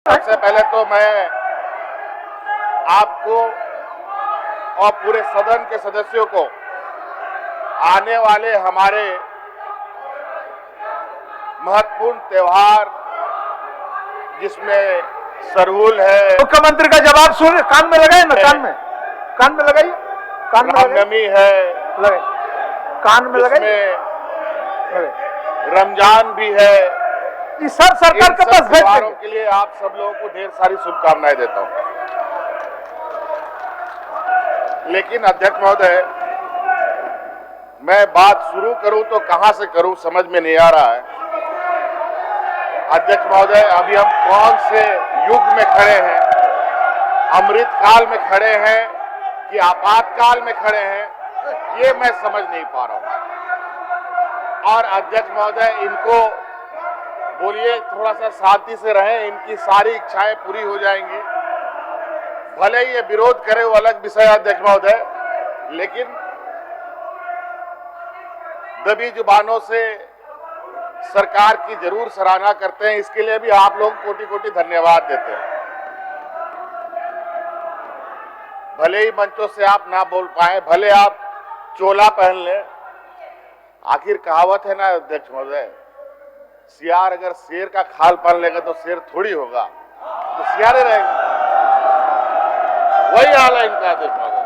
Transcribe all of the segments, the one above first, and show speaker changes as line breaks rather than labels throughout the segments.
सबसे पहले तो मैं आपको और पूरे सदन के सदस्यों को आने वाले हमारे महत्वपूर्ण त्योहार जिसमें सरहुल है,
मुख्यमंत्री का जवाब सुन, कान में लगाइए ना, कान में लगाइए, कान में
रामनवमी है,
लगाइए, कान में लगाइए,
रमजान भी है।
इस सब सरकार के पास भेज
त्योहारों के लिए आप सब लोगों को ढेर सारी शुभकामनाएं देता हूं। लेकिन अध्यक्ष महोदय, मैं बात शुरू करूं तो कहां से करूं समझ में नहीं आ रहा है। अध्यक्ष महोदय, अभी हम कौन से युग में खड़े हैं? अमृत काल में खड़े हैं कि आपातकाल में खड़े हैं, ये मैं समझ नहीं पा रहा हूं। और अध्यक्ष महोदय, इनको बोलिए थोड़ा सा शांति से रहें, इनकी सारी इच्छाएं पूरी हो जाएंगी। भले ये विरोध करे वो अलग विषय है अध्यक्ष महोदय, लेकिन दबी जुबानों से सरकार की जरूर सराहना करते हैं। इसके लिए भी आप लोग कोटि कोटि धन्यवाद देते हैं। भले ही मंचों से आप ना बोल पाए, भले आप चोला पहन लें, आखिर कहावत है ना अध्यक्ष महोदय, सियार अगर शेर का खाल पहन लेगा तो शेर थोड़ी होगा, तो सियार ही रहेगा। वही हाल है इनका अध्यक्ष महोदय।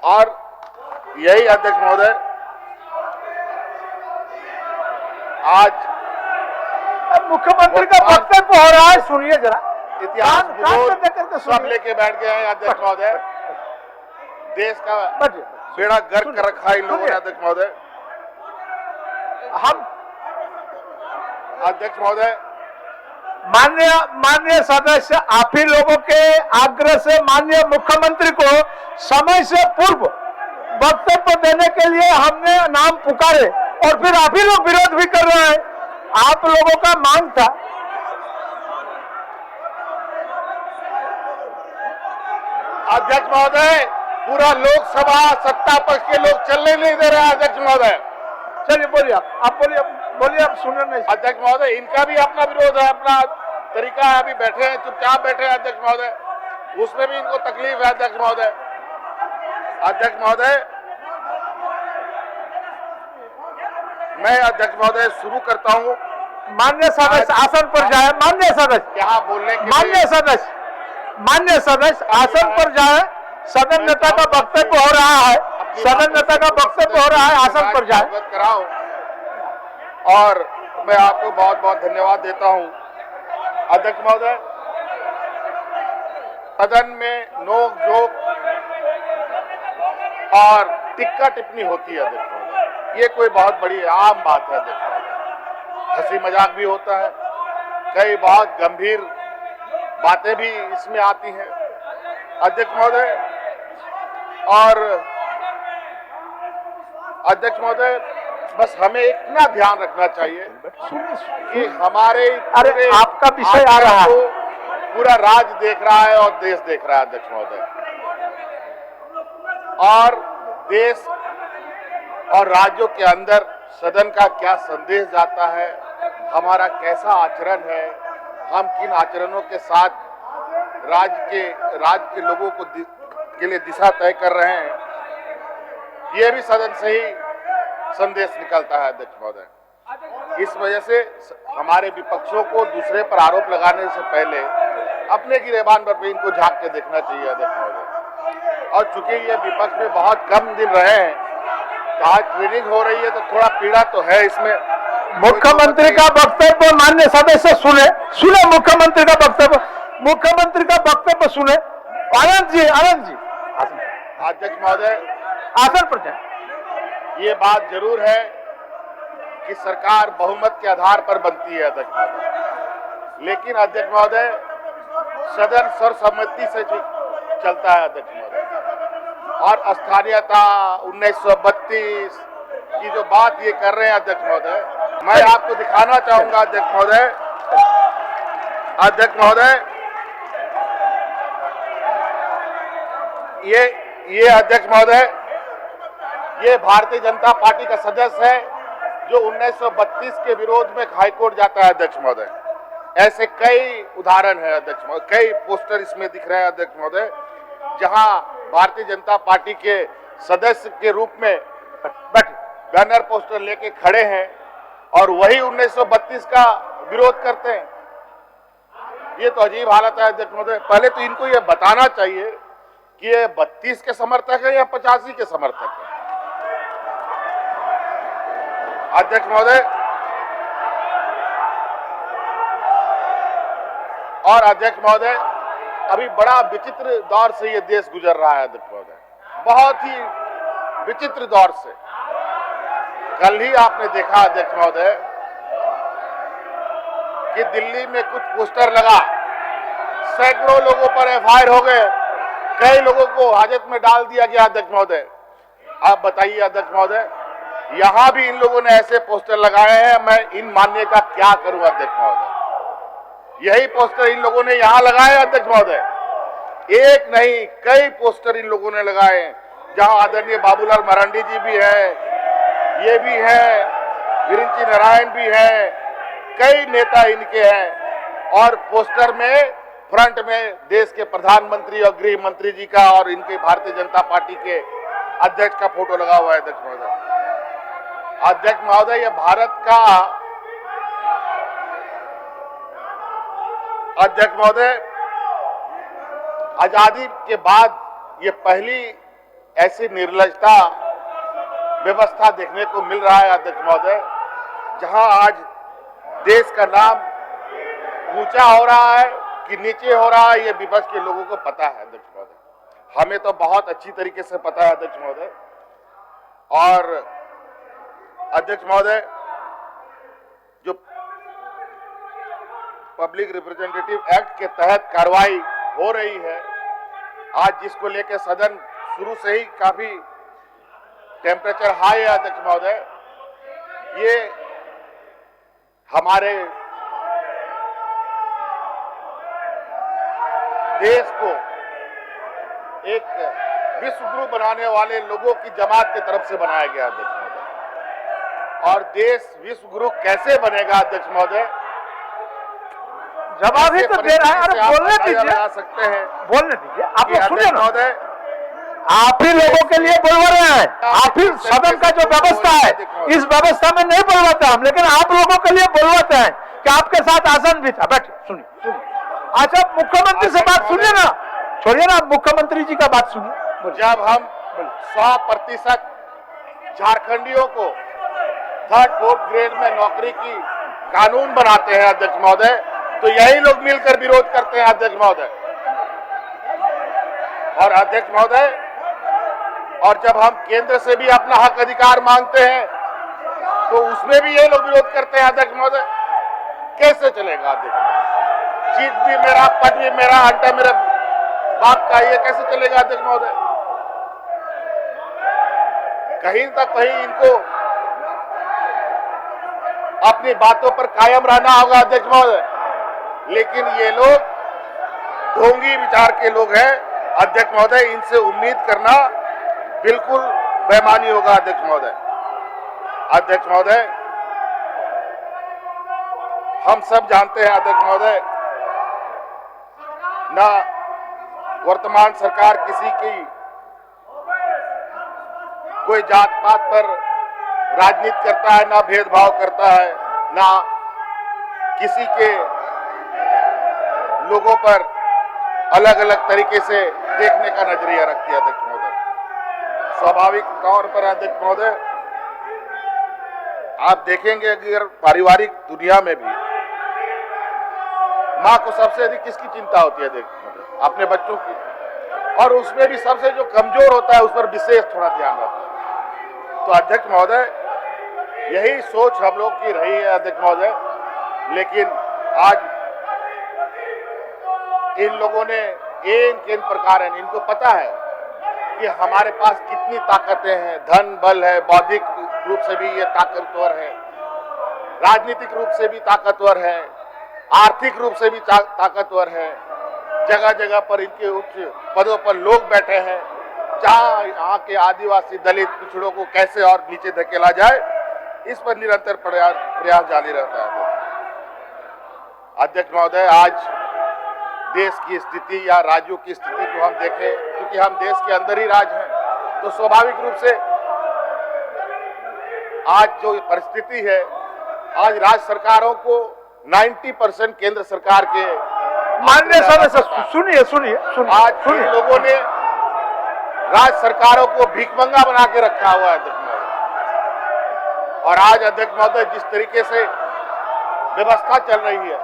और यही अध्यक्ष महोदय आज
मुख्यमंत्री का वक्तव्य हो रहा है, सुनिए जरा।
इतिहास सब लेके बैठ गए हैं अध्यक्ष महोदय। देश का बेड़ा गर्क कर रखा है इन लोगों ने अध्यक्ष महोदय।
हम
अध्यक्ष महोदय,
माननीय सदस्य, आप ही लोगों के आग्रह से माननीय मुख्यमंत्री को समय से पूर्व वक्तव्य देने के लिए हमने नाम पुकारे और फिर आप ही लोग विरोध भी कर रहे हैं। आप लोगों का मांग था।
अध्यक्ष महोदय, पूरा लोकसभा सत्ता पक्ष के लोग चलने नहीं दे रहे हैं अध्यक्ष महोदय।
चलिए बोलिए, आप बोलिए, आप सुन नहीं।
अध्यक्ष महोदय, इनका भी अपना विरोध है, अपना तरीका है। अभी बैठे हैं, चुपचाप बैठे हैं अध्यक्ष महोदय, उसमें भी इनको तकलीफ है अध्यक्ष महोदय। अध्यक्ष महोदय, मैं अध्यक्ष महोदय शुरू करता हूं।
माननीय सदस्य आसन पर जाए। माननीय सदस्य
क्या बोलने के
माननीय सदस्य आसन पर जाए। सदन नेता का वक्तव्य हो रहा है, सदन नेता का वक्तव्य हो रहा है, आसन पर जाए।
कराओ। और मैं आपको बहुत बहुत धन्यवाद देता हूं अध्यक्ष महोदय। सदन में नोक झोंक और टिक्का टिप्पणी होती है अध्यक्ष महोदय, ये कोई बहुत बड़ी आम बात है अध्यक्ष महोदय। हंसी मजाक भी होता है, कई बहुत गंभीर बातें भी इसमें आती हैं अध्यक्ष महोदय। और अध्यक्ष महोदय, बस हमें इतना ध्यान रखना चाहिए कि हमारे
आपका विषय आ रहा है,
पूरा राज्य देख रहा है और देश देख रहा है अध्यक्ष महोदय। और देश और राज्यों के अंदर सदन का क्या संदेश जाता है, हमारा कैसा आचरण है, हम किन आचरणों के साथ राज्य के लोगों को के लिए दिशा तय कर रहे हैं, ये भी सदन से ही संदेश निकलता है अध्यक्ष महोदय। इस वजह से हमारे विपक्षों को दूसरे पर आरोप लगाने से पहले अपने गिरेबान पर भी इनको झांक के देखना चाहिए अध्यक्ष महोदय। और चूंकि ये विपक्ष में बहुत कम दिन रहे हैं, तो आज ट्रेनिंग हो रही है, तो थोड़ा पीड़ा तो है इसमें।
मुख्यमंत्री का वक्तव्य माननीय सदस्य सुने मुख्यमंत्री का वक्तव्य सुने। आनंद जी
अध्यक्ष महोदय,
आसन पर जाए।
ये बात जरूर है कि सरकार बहुमत के आधार पर बनती है अध्यक्ष महोदय, लेकिन अध्यक्ष महोदय सदन सर्वसम्मति से चलता है अध्यक्ष महोदय। और स्थानीयता 1932 की जो बात ये कर रहे हैं अध्यक्ष महोदय, मैं आपको दिखाना चाहूंगा अध्यक्ष महोदय। अध्यक्ष महोदय, ये अध्यक्ष महोदय, ये भारतीय जनता पार्टी का सदस्य है जो 1932 के विरोध में हाईकोर्ट जाता है अध्यक्ष महोदय। ऐसे कई उदाहरण है अध्यक्ष महोदय, कई पोस्टर इसमें दिख रहे हैं अध्यक्ष महोदय, जहां भारतीय जनता पार्टी के सदस्य के रूप में बैनर पोस्टर लेके खड़े हैं और वही 1932 का विरोध करते हैं। ये तो अजीब हालत है अध्यक्ष महोदय। पहले तो इनको ये बताना चाहिए कि ये 32 के समर्थक है या 85 के समर्थक है। अध्यक्ष महोदय, और अध्यक्ष महोदय, अभी बड़ा विचित्र दौर से ये देश गुजर रहा है अध्यक्ष महोदय, बहुत ही विचित्र दौर से। कल ही आपने देखा अध्यक्ष महोदय कि दिल्ली में कुछ पोस्टर लगा, सैकड़ों लोगों पर एफआईआर हो गए, कई लोगों को हाजत में डाल दिया गया अध्यक्ष महोदय। आप बताइए अध्यक्ष महोदय, यहां भी इन लोगों ने ऐसे पोस्टर लगाए हैं, मैं इन मानने का क्या करूं अध्यक्ष महोदय। यही पोस्टर इन लोगों ने यहां लगाए अध्यक्ष महोदय, एक नहीं कई पोस्टर इन लोगों ने लगाए हैं, जहां आदरणीय बाबूलाल मरांडी जी भी है, ये भी है, विरिंची नारायण भी है, कई नेता इनके हैं, और पोस्टर में फ्रंट में देश के प्रधानमंत्री और गृह मंत्री जी का और इनके भारतीय जनता पार्टी के अध्यक्ष का फोटो लगा हुआ है अध्यक्ष महोदय। अध्यक्ष महोदय, ये भारत का अध्यक्ष महोदय आजादी के बाद ये पहली ऐसी निर्लजता व्यवस्था देखने को मिल रहा है अध्यक्ष महोदय, जहां आज देश का नाम ऊंचा हो रहा है कि नीचे हो रहा है, ये विपक्ष के लोगों को पता है अध्यक्ष महोदय। हमें तो बहुत अच्छी तरीके से पता है अध्यक्ष महोदय। और अध्यक्ष महोदय, जो पब्लिक रिप्रेजेंटेटिव एक्ट के तहत कार्रवाई हो रही है, आज जिसको लेकर सदन शुरू से ही काफी टेम्परेचर हाई है अध्यक्ष महोदय, ये हमारे देश को एक विश्व गुरु बनाने वाले लोगों की जमात की तरफ से बनाया गया अध्यक्ष महोदय। और देश विश्व गुरु कैसे बनेगा अध्यक्ष महोदय,
जवाब ही तो दे रहा है। अरे बोलने दीजिए,
लगा सकते हैं,
बोलने दीजिए। आप लोग सुनिए ना,
महोदय,
आप ही लोगों के लिए बोलवा रहे हैं, आप ही सदन का जो व्यवस्था है इस व्यवस्था में नहीं बोलवाते हम, लेकिन आप लोगों के लिए बोलवाते हैं कि आपके साथ आसन भी था। बैठिए, सुनिए। अच्छा, मुख्यमंत्री से बात सुनिए ना, छोड़िए ना, मुख्यमंत्री जी का बात सुनिए।
जब हम 100% झारखंडियों को 3rd 4th ग्रेड में नौकरी की कानून बनाते हैं अध्यक्ष महोदय, तो यही लोग मिलकर विरोध करते हैं अध्यक्ष महोदय। और अध्यक्ष महोदय, और जब हम केंद्र से भी अपना हक अधिकार मांगते हैं तो उसमें भी ये लोग विरोध करते हैं अध्यक्ष महोदय। कैसे चलेगा अध्यक्ष महोदय? चीज भी मेरा, पद भी मेरा, अंटा मेरे बाप का, ये कैसे चलेगा अध्यक्ष महोदय? कहीं तक कहीं इनको अपनी बातों पर कायम रहना होगा अध्यक्ष महोदय, लेकिन ये लोग ढोंगी विचार के लोग हैं अध्यक्ष महोदय। इनसे उम्मीद करना बिल्कुल बेईमानी होगा अध्यक्ष महोदय। अध्यक्ष महोदय, हम सब जानते हैं अध्यक्ष महोदय, ना वर्तमान सरकार किसी की कोई जात पात पर राजनीति करता है, ना भेदभाव करता है, ना किसी के लोगों पर अलग अलग तरीके से देखने का नजरिया रखती है अध्यक्ष महोदय। स्वाभाविक तौर पर अध्यक्ष महोदय, आप देखेंगे अगर पारिवारिक दुनिया में भी माँ को सबसे अधिक किसकी चिंता होती है अध्यक्ष महोदय? अपने बच्चों की, और उसमें भी सबसे जो कमजोर होता है उस पर विशेष थोड़ा ध्यान रखता है। तो अध्यक्ष महोदय, यही सोच हम लोग की रही है अध्यक्ष महोदय, लेकिन आज इन लोगों ने किन प्रकार है, इनको पता है कि हमारे पास कितनी ताकतें हैं, धन बल है, बौद्धिक रूप से भी ये ताकतवर है, राजनीतिक रूप से भी ताकतवर है, आर्थिक रूप से भी ताकतवर है। जगह जगह पर इनके उच्च पदों पर लोग बैठे हैं, जहां यहाँ के आदिवासी दलित पिछड़ों को कैसे और नीचे धकेला जाए, इस पर निरंतर प्रयास जारी रहता है। अध्यक्ष महोदय, आज देश की स्थिति या राज्यों की स्थिति को हम देखें, क्योंकि हम देश के अंदर ही राज हैं, तो स्वाभाविक रूप से आज जो परिस्थिति है, आज राज्य सरकारों को 90% केंद्र सरकार के
माननीय सदस्य सुनिए सुनिए
आज इन लोगों ने राज्य सरकारों को भीखमंगा बना के रखा हुआ है अध्यक्ष महोदय। और आज अध्यक्ष महोदय जिस तरीके से व्यवस्था चल रही है,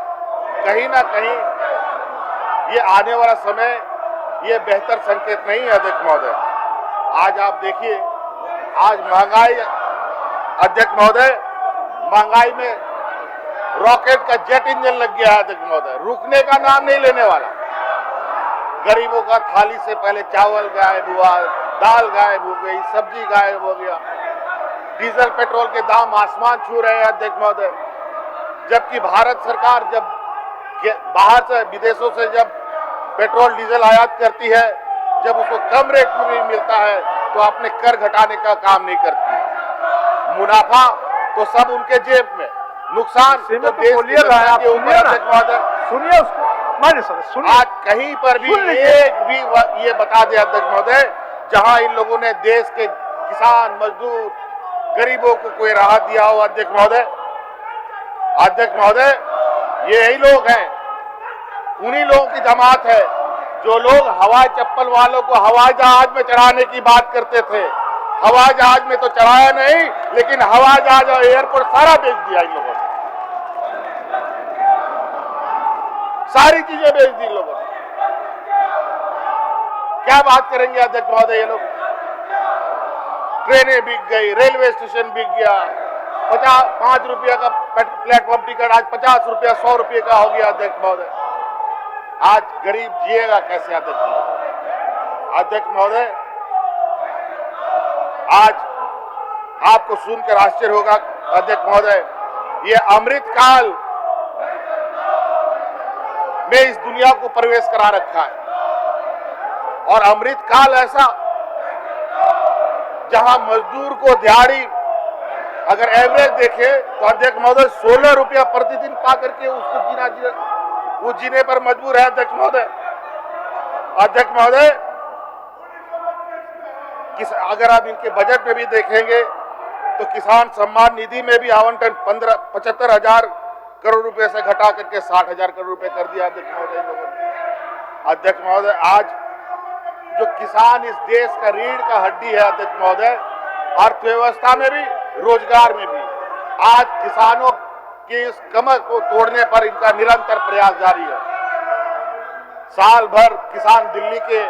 कहीं ना कहीं ये आने वाला समय ये बेहतर संकेत नहीं है अध्यक्ष महोदय। आज आप देखिए, आज महंगाई अध्यक्ष महोदय, महंगाई में रॉकेट का जेट इंजन लग गया है अध्यक्ष महोदय, रुकने का नाम नहीं लेने वाला। गरीबों का थाली से पहले चावल गायब हुआ, दाल गायब हो गई, सब्जी गायब हो गया, डीजल पेट्रोल के दाम आसमान छू रहे हैं अध्यक्ष महोदय। जबकि भारत सरकार जब बाहर से विदेशों से जब पेट्रोल डीजल आयात करती है, जब उसको कम रेट में भी मिलता है तो अपने कर घटाने का काम नहीं करती है। मुनाफा तो सब उनके जेब में, नुकसान तो देश के अध्यक्ष महोदय।
सुनिए उसको, मानिए सर सुनिए।
आज कहीं पर भी एक भी ये बता दे अध्यक्ष महोदय, जहां इन लोगों ने देश के किसान, मजदूर, गरीबों को कोई राहत दिया हो अध्यक्ष महोदय। अध्यक्ष महोदय, ये यही लोग हैं, उन्हीं लोगों की जमात है जो लोग हवाई चप्पल वालों को हवाई जहाज में चढ़ाने की बात करते थे। हवाई जहाज में तो चढ़ाया नहीं, लेकिन हवाई जहाज और एयरपोर्ट सारा बेच दिया इन लोगों ने, सारी चीजें बेच दी इन लोगों ने। क्या बात करेंगे अध्यक्ष महोदय, ये लोग ट्रेनें बिक गई, रेलवे स्टेशन बिक गया, 5 रुपया का प्लेटफॉर्म टिकट आज 50 रुपया, 100 रुपये का हो गया अध्यक्ष महोदय। आज गरीब जिएगा कैसे अध्यक्ष महोदय? अध्यक्ष महोदय, आज आपको सुनकर आश्चर्य होगा अध्यक्ष महोदय, ये अमृत काल में इस दुनिया को प्रवेश करा रखा है। और अमृत काल ऐसा जहां मजदूर को दिहाड़ी अगर एवरेज देखे तो अध्यक्ष महोदय 16 रुपया प्रतिदिन पा करके उसको वो जीने पर मजबूर है अध्यक्ष महोदय। अध्यक्ष महोदय, अगर आप इनके बजट में भी देखेंगे तो किसान सम्मान निधि में भी आवंटन 75,000 करोड़ रुपए से घटा करके 60,000 करोड़ रुपए कर दिया अध्यक्ष महोदय इन लोगों ने। अध्यक्ष महोदय, आज जो किसान इस देश का रीढ़ का हड्डी है अध्यक्ष महोदय, अर्थव्यवस्था में भी, रोजगार में भी, आज किसानों की इस कमर को तोड़ने पर इनका निरंतर प्रयास जारी है। साल भर किसान दिल्ली के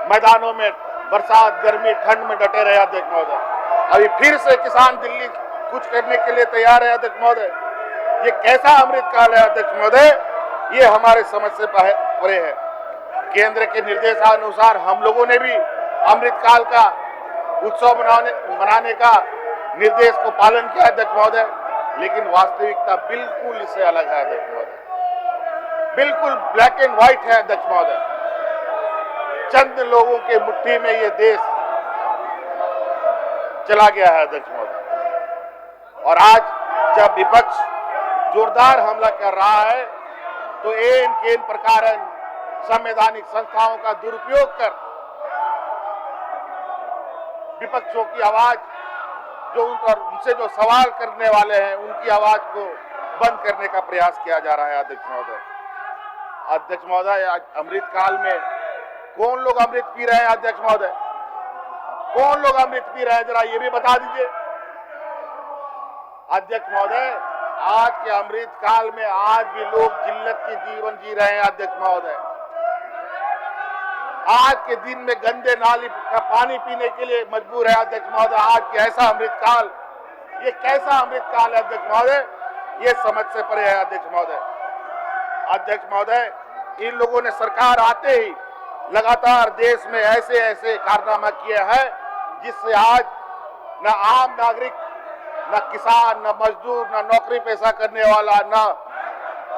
मैदानों में बरसात, गर्मी, ठंड में डटे रहे अध्यक्ष महोदय। अभी फिर से किसान दिल्ली कुछ करने के लिए तैयार है अध्यक्ष महोदय। ये कैसा अमृत काल है अध्यक्ष महोदय, ये हमारे समझ से परे है। केंद्र के निर्देशानुसार हम लोगों ने भी अमृत काल का उत्सव मनाने का निर्देश को पालन किया अध्यक्ष महोदय, लेकिन वास्तविकता बिल्कुल इससे अलग है अध्यक्ष महोदय, बिल्कुल ब्लैक एंड व्हाइट है अध्यक्ष महोदय। चंद लोगों के मुट्ठी में ये देश चला गया है अध्यक्ष महोदय। और आज जब विपक्ष जोरदार हमला कर रहा है तो एन केन प्रकार संवैधानिक संस्थाओं का दुरुपयोग कर विपक्षों की आवाज, जो उनसे जो सवाल करने वाले हैं, उनकी आवाज को बंद करने का प्रयास किया जा रहा है अध्यक्ष महोदय। अध्यक्ष महोदय, आज अमृत काल में कौन लोग अमृत पी रहे हैं अध्यक्ष महोदय? कौन लोग अमृत पी रहे हैं, जरा ये भी बता दीजिए अध्यक्ष महोदय। आज के अमृत काल में आज भी लोग जिल्लत की जीवन जी रहे हैं अध्यक्ष महोदय। आज के दिन में गंदे नाली का पानी पीने के लिए मजबूर है अध्यक्ष महोदय। आज के ऐसा अमृत काल, ये कैसा अमृत काल है अध्यक्ष महोदय, ये समझ से परे है अध्यक्ष महोदय। अध्यक्ष महोदय, इन लोगों ने सरकार आते ही लगातार देश में ऐसे ऐसे कारनामा किए हैं जिससे आज न आम नागरिक, न किसान, न मजदूर, न नौकरी पेशा करने वाला, न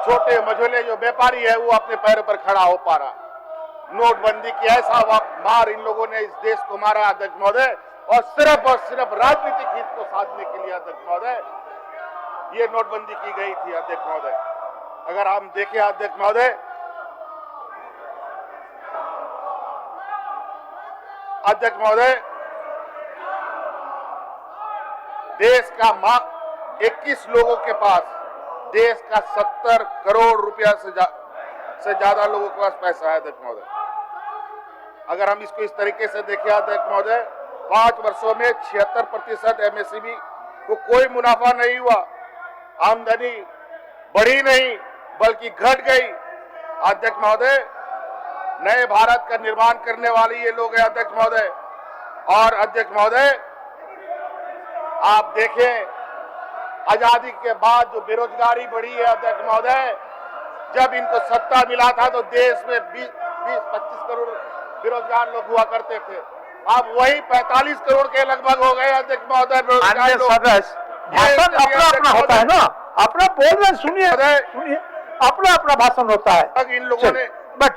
छोटे मझोले जो व्यापारी है वो अपने पैरों पर खड़ा हो पा रहा। नोटबंदी की ऐसा मार इन लोगों ने इस देश को मारा अध्यक्ष महोदय, और सिर्फ राजनीतिक हित को साधने के लिए अध्यक्ष महोदय ये नोटबंदी की गई थी अध्यक्ष महोदय। अगर हम देखें अध्यक्ष महोदय, देश का 21 लोगों के पास देश का 70 करोड़ रुपया से ज्यादा लोगों के पास पैसा है अध्यक्ष महोदय। अगर हम इसको इस तरीके से देखें अध्यक्ष महोदय, 5 वर्षों में 76% एमएसएमई को कोई मुनाफा नहीं हुआ, आमदनी बढ़ी नहीं बल्कि घट गई। अध्यक्ष महोदय, नए भारत का निर्माण करने वाले ये लोग हैं अध्यक्ष महोदय। और अध्यक्ष महोदय, आप देखें आजादी के बाद जो बेरोजगारी बढ़ी है अध्यक्ष महोदय, जब इनको सत्ता मिला था तो देश में 20-25 करोड़ बेरोजगार लोग हुआ करते थे, अब वही 45 करोड़ के लगभग हो गए अध्यक्ष महोदय बेरोजगार लोग।
भाषण अपना अपना होता है ना, अपना बोल रहे, सुनिए सुनिए, अपना अपना भाषण होता है।
इन लोगों ने
बट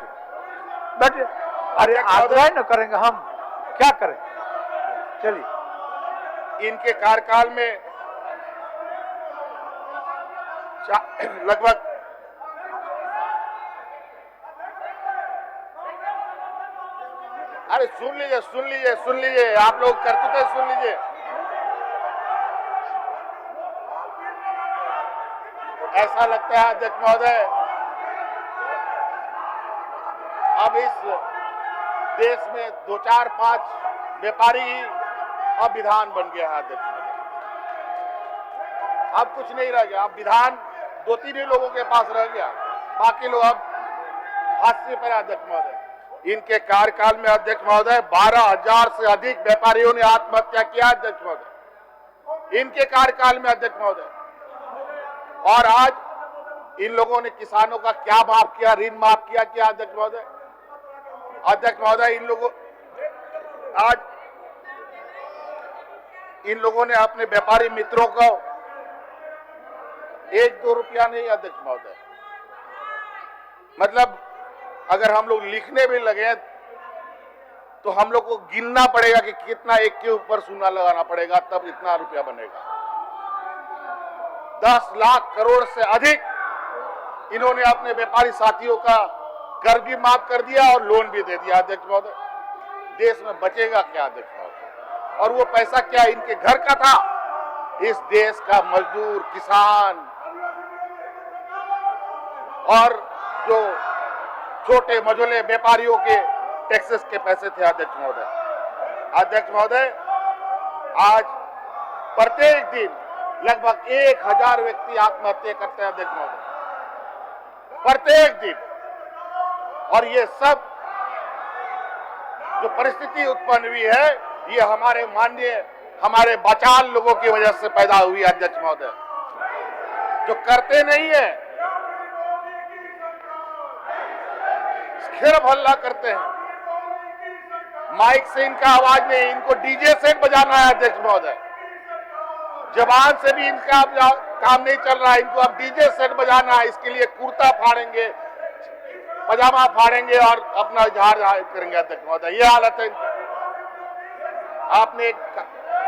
अरे आग्रह न करेंगे हम, क्या करें? चलिए,
इनके कार्यकाल में लगभग अरे सुन लीजिए आप लोग करते थे, सुन लीजिए। ऐसा लगता है अध्यक्ष महोदय अब इस देश में 2-4-5 व्यापारी ही अब विधान बन गया है अध्यक्ष महोदय। अब कुछ नहीं रह गया, अब विधान 2-3 ही लोगों के पास रह गया, बाकी लोग अब हाशिए पर अध्यक्ष महोदय। इनके कार्यकाल में अध्यक्ष महोदय 12,000 से अधिक व्यापारियों ने आत्महत्या किया अध्यक्ष महोदय, इनके कार्यकाल में अध्यक्ष महोदय। और आज इन लोगों ने किसानों का क्या माफ किया, ऋण माफ किया अध्यक्ष महोदय। अध्यक्ष महोदय, इन लोगों ने अपने व्यापारी मित्रों को 1-2 रुपया नहीं अध्यक्ष महोदय, मतलब अगर हम लोग लिखने भी लगे तो हम लोग को गिनना पड़ेगा कि कितना एक के ऊपर शून्य लगाना पड़ेगा, तब इतना रुपया बनेगा। 10 लाख करोड़ से अधिक इन्होंने अपने व्यापारी साथियों का कर्ज भी माफ कर दिया और लोन भी दे दिया अध्यक्ष महोदय। देश में बचेगा क्या अध्यक्ष महोदय? और वो पैसा क्या इनके घर का था? इस देश का मजदूर, किसान और जो छोटे मझोले व्यापारियों के टैक्सेस के पैसे थे अध्यक्ष महोदय। अध्यक्ष महोदय, आज प्रत्येक दिन लगभग 1000 व्यक्ति आत्महत्या करते हैं अध्यक्ष महोदय, प्रत्येक दिन। और ये सब जो परिस्थिति उत्पन्न हुई है, ये हमारे बचाल लोगों की वजह से पैदा हुई अध्यक्ष महोदय, जो करते नहीं है, खिरब हल्ला करते हैं। माइक से इनका आवाज नहीं, इनको डीजे सेट बजाना है अध्यक्ष महोदय। जबान से भी इनका काम नहीं चल रहा है, इनको अब डीजे सेट बजाना है। इसके लिए कुर्ता फाड़ेंगे, पजामा फाड़ेंगे और अपना इजहार करेंगे अध्यक्ष महोदय। ये हालत है इनकी। आपने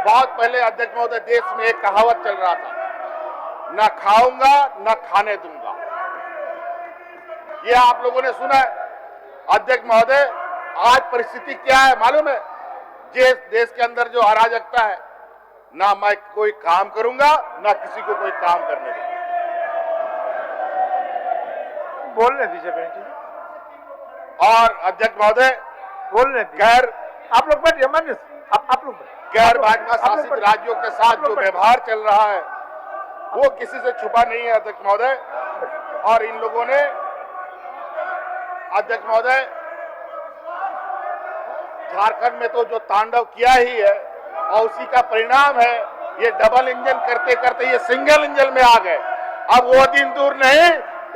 बहुत पहले अध्यक्ष महोदय देश में एक कहावत चल रहा था, ना खाऊंगा ना खाने दूंगा। ये आप लोगों ने सुना है अध्यक्ष महोदय। आज परिस्थिति क्या है मालूम है? जिस देश के अंदर जो अराजकता है, ना मैं कोई काम करूंगा ना किसी को कोई काम करने दूंगा।
बोलने दीजिए बहन जी।
और अध्यक्ष महोदय,
बोलने गैर आप लोग बैठिए, मान्य आप लोग
गैर भाजपा शासित राज्यों के साथ जो व्यवहार चल रहा है वो किसी से छुपा नहीं है अध्यक्ष महोदय। और इन लोगों ने अध्यक्ष महोदय झारखंड में तो जो तांडव किया ही है, और उसी का परिणाम है ये डबल इंजन करते करते ये सिंगल इंजन में आ गए। अब वो दिन दूर नहीं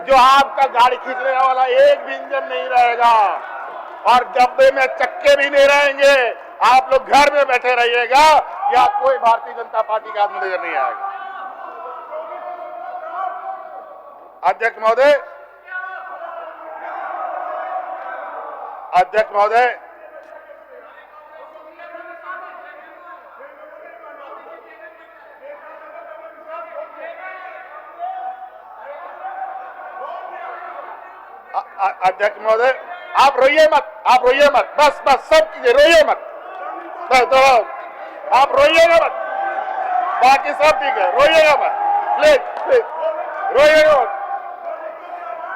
जो आपका गाड़ी खींचने वाला एक भी इंजन नहीं रहेगा और डब्बे में चक्के भी नहीं रहेंगे। आप लोग घर में बैठे रहिएगा, या कोई भारतीय जनता पार्टी का आदमी नजर नहीं आएगा। अध्यक्ष महोदय, अध्यक्ष महोदय, आप रोइए मत, बस सब कीजिए, रोइए मत, बस तो आप रोइएगा मत, बाकी सब ठीक है, रोइएगा मत, प्लीज रोइएगा मत,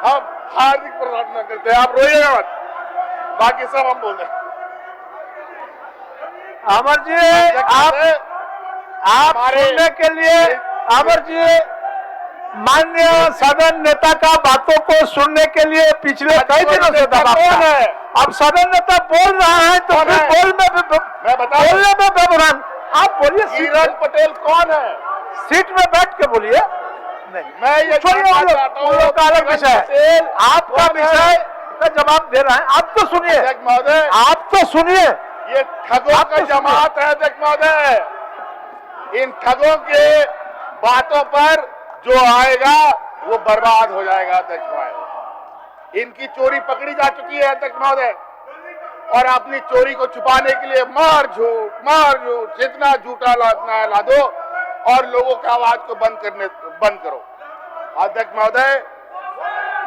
हम हार्दिक प्रार्थना करते हैं, आप रोइएगा मत, बाकी सब हम बोल रहे।
अमर जी, आप सुनने के लिए, अमर जी, माननीय सदन नेता का बातों को सुनने के लिए पिछले कई दिनों से दबाव है। अब सदन नेता बोल रहा है तो फिर बोलने में बेबुरान। आप बोलिए,
किरण पटेल कौन है?
सीट में बैठ के बोलिए। नहीं,
मैं ये
अलग विषय है, आपका विषय का जवाब दे रहा है। आप तो सुनिए
महोदय,
आप तो सुनिए,
ये ठगों का जमात है अध्यक्ष महोदय। इन ठगों के बातों पर जो आएगा वो बर्बाद हो जाएगा अध्यक्ष महोदय। इनकी चोरी पकड़ी जा चुकी है अध्यक्ष महोदय, और अपनी चोरी को छुपाने के लिए मार झूठ जितना झूठा ला दो और लोगों की आवाज को बंद करो। अध्यक्ष महोदय,